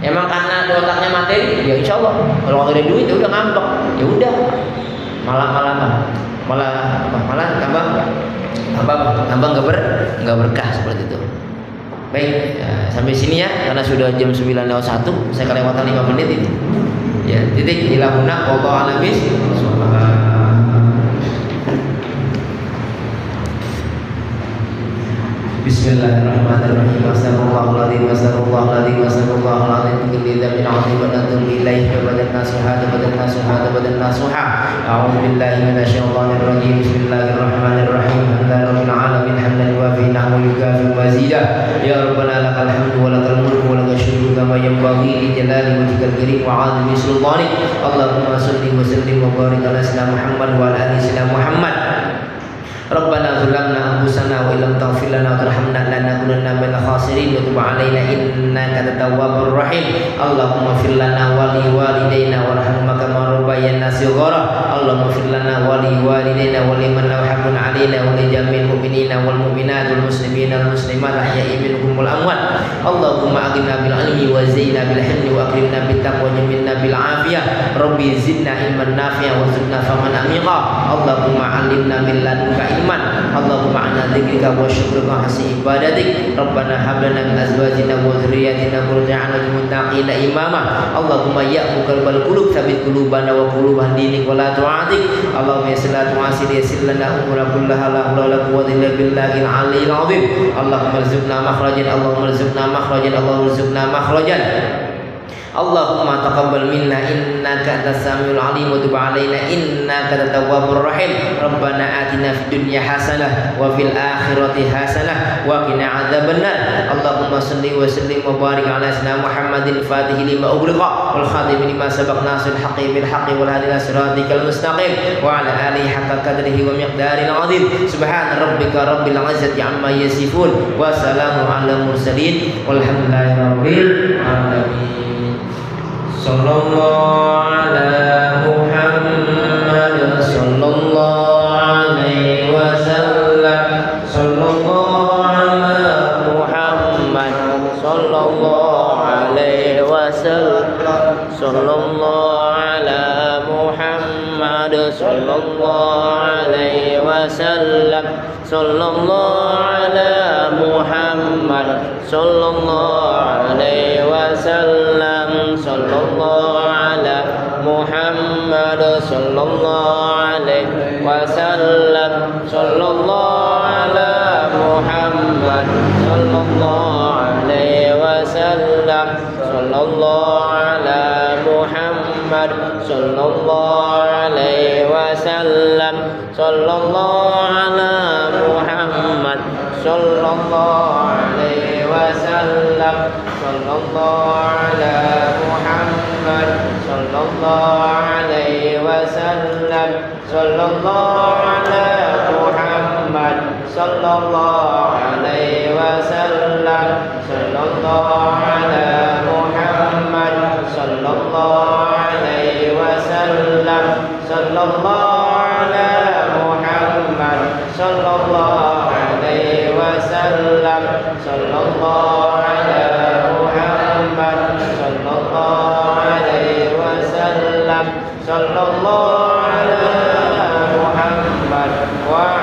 emang karena di otaknya materi, ya insya Allah. Kalau nggak ada duit, ya udah ngambek, ya udah, malah tambah nggak berkah seperti itu. Baik, ya, sampai sini ya, karena sudah jam 9.01, saya kelewatan 5 menit ini. Ya, titik ilahuna wallahu a'lam bishawab. Bismillahirrahmanirrahim. Astagfirullahaladzim, astagfirullahaladzim, astagfirullahaladzim. Kulli dzambin 'azim wa natubu ilaihi wa badan nasuha wa badan nasuha. A'udzu billahi minasyaitonir rajim. Bismillahirrahmanirrahim. Alhamdulillahirabbil alamin hamdan yuwafi wa yukafi mazidah. Ya rabbana lakal hamdu wa lakal mulku wa lakal syukru kama yanbaghi li jalali wajhikal karim wa 'azimi sultanik. Allahumma shalli wa sallim wa barik ala sayyidina Muhammad wa ala ali sayyidina Muhammad. Rabbana zalamna anfusana wa illam taghfir lana wa tarhamna lanakunanna minal khasirin wa tub 'alaina innaka antat tawwabur rahim. Allahumma fir lana wa li walidayna warhamhuma kama rabbayana shighara. Allahumma fir lana wa li walidayna wa liman lahu haqqun 'alaina wa li jami'il mu'minina wal mu'minat wal muslimina wal muslimat ahya'i minhum wal amwat. Allahumma aghnina bil 'ilmi wa zayyinna bil hilmi wa akrimna bit taqwa wa jamilna bil 'afiyah. Rabbi zidna ilman nafi'an wa zidna faman amiqa. Allahumma 'allimna min ladunka iman. Allahumma ana dzikrika wa syukrika hasi ibadatik. Rabbana hab lana min azwajina wa dzurriyyatina qurrata a'yun muttaqina imama. Allahumma ya muqallibal qulub tsabbit qulubana wa quluban dinik wa la tu'atik. Allahumma yassir lana tu'asir yassir lana umura kullaha la haula wa la quwwata illa billahil aliyyil azim. Allahumma arzuqna makhrajan, Allahumma arzuqna makhrajan, Allahumma arzuqna makhrajan. Allahumma taqabbal minna innaka antas samiul alim wa tub 'alaina innaka antat tawwabur rahim. Rabbana atina fid dunya hasanah wa fil akhirati hasanah wa qina adzabannar. Allahumma shalli wa sallim wa barik ala sayyidina Muhammadin fatihi lima ughliqa wal khatim lima sabaq nasil haqqi bil haqqi wal hadi ila siratikal mustaqim wa ala alihi haqqa qadrihi wa miqdaril 'azim. Subhana rabbika rabbil 'izzati amma yasifun wa salamun 'alal mursalin walhamdulillahi rabbil alamin. Sallallahu ala Muhammad sallallahu alaihi wasallam. Sallallahu ala Muhammad sallallahu alaihi wasallam. Sallallahu ala Muhammad sallallahu alaihi wasallam. Sallallahu ala Muhammad sallallahu alaihi wasallam. Sallallahu ala Muhammad sallallahu alaihi wasallam. Sallallahu ala Muhammad sallallahu alaihi wasallam. Sallallahu ala Muhammad sallallahu alaihi wasallam. Sallallahu ala Muhammad sallallahu alaihi wasallam. Sallallahu ala Muhammad sallallahu alaihi wasallam. Sallallahu ala Muhammad sallallahu alaihi wasallam. Sallallahu ala Muhammad sallallahu alaihi wasallam. Sallallahu ala Muhammad sallallahu alaihi wasallam. Sallallahu ala Muhammad sallallahu alaihi wasallam. Sallallahu ala Muhammad wa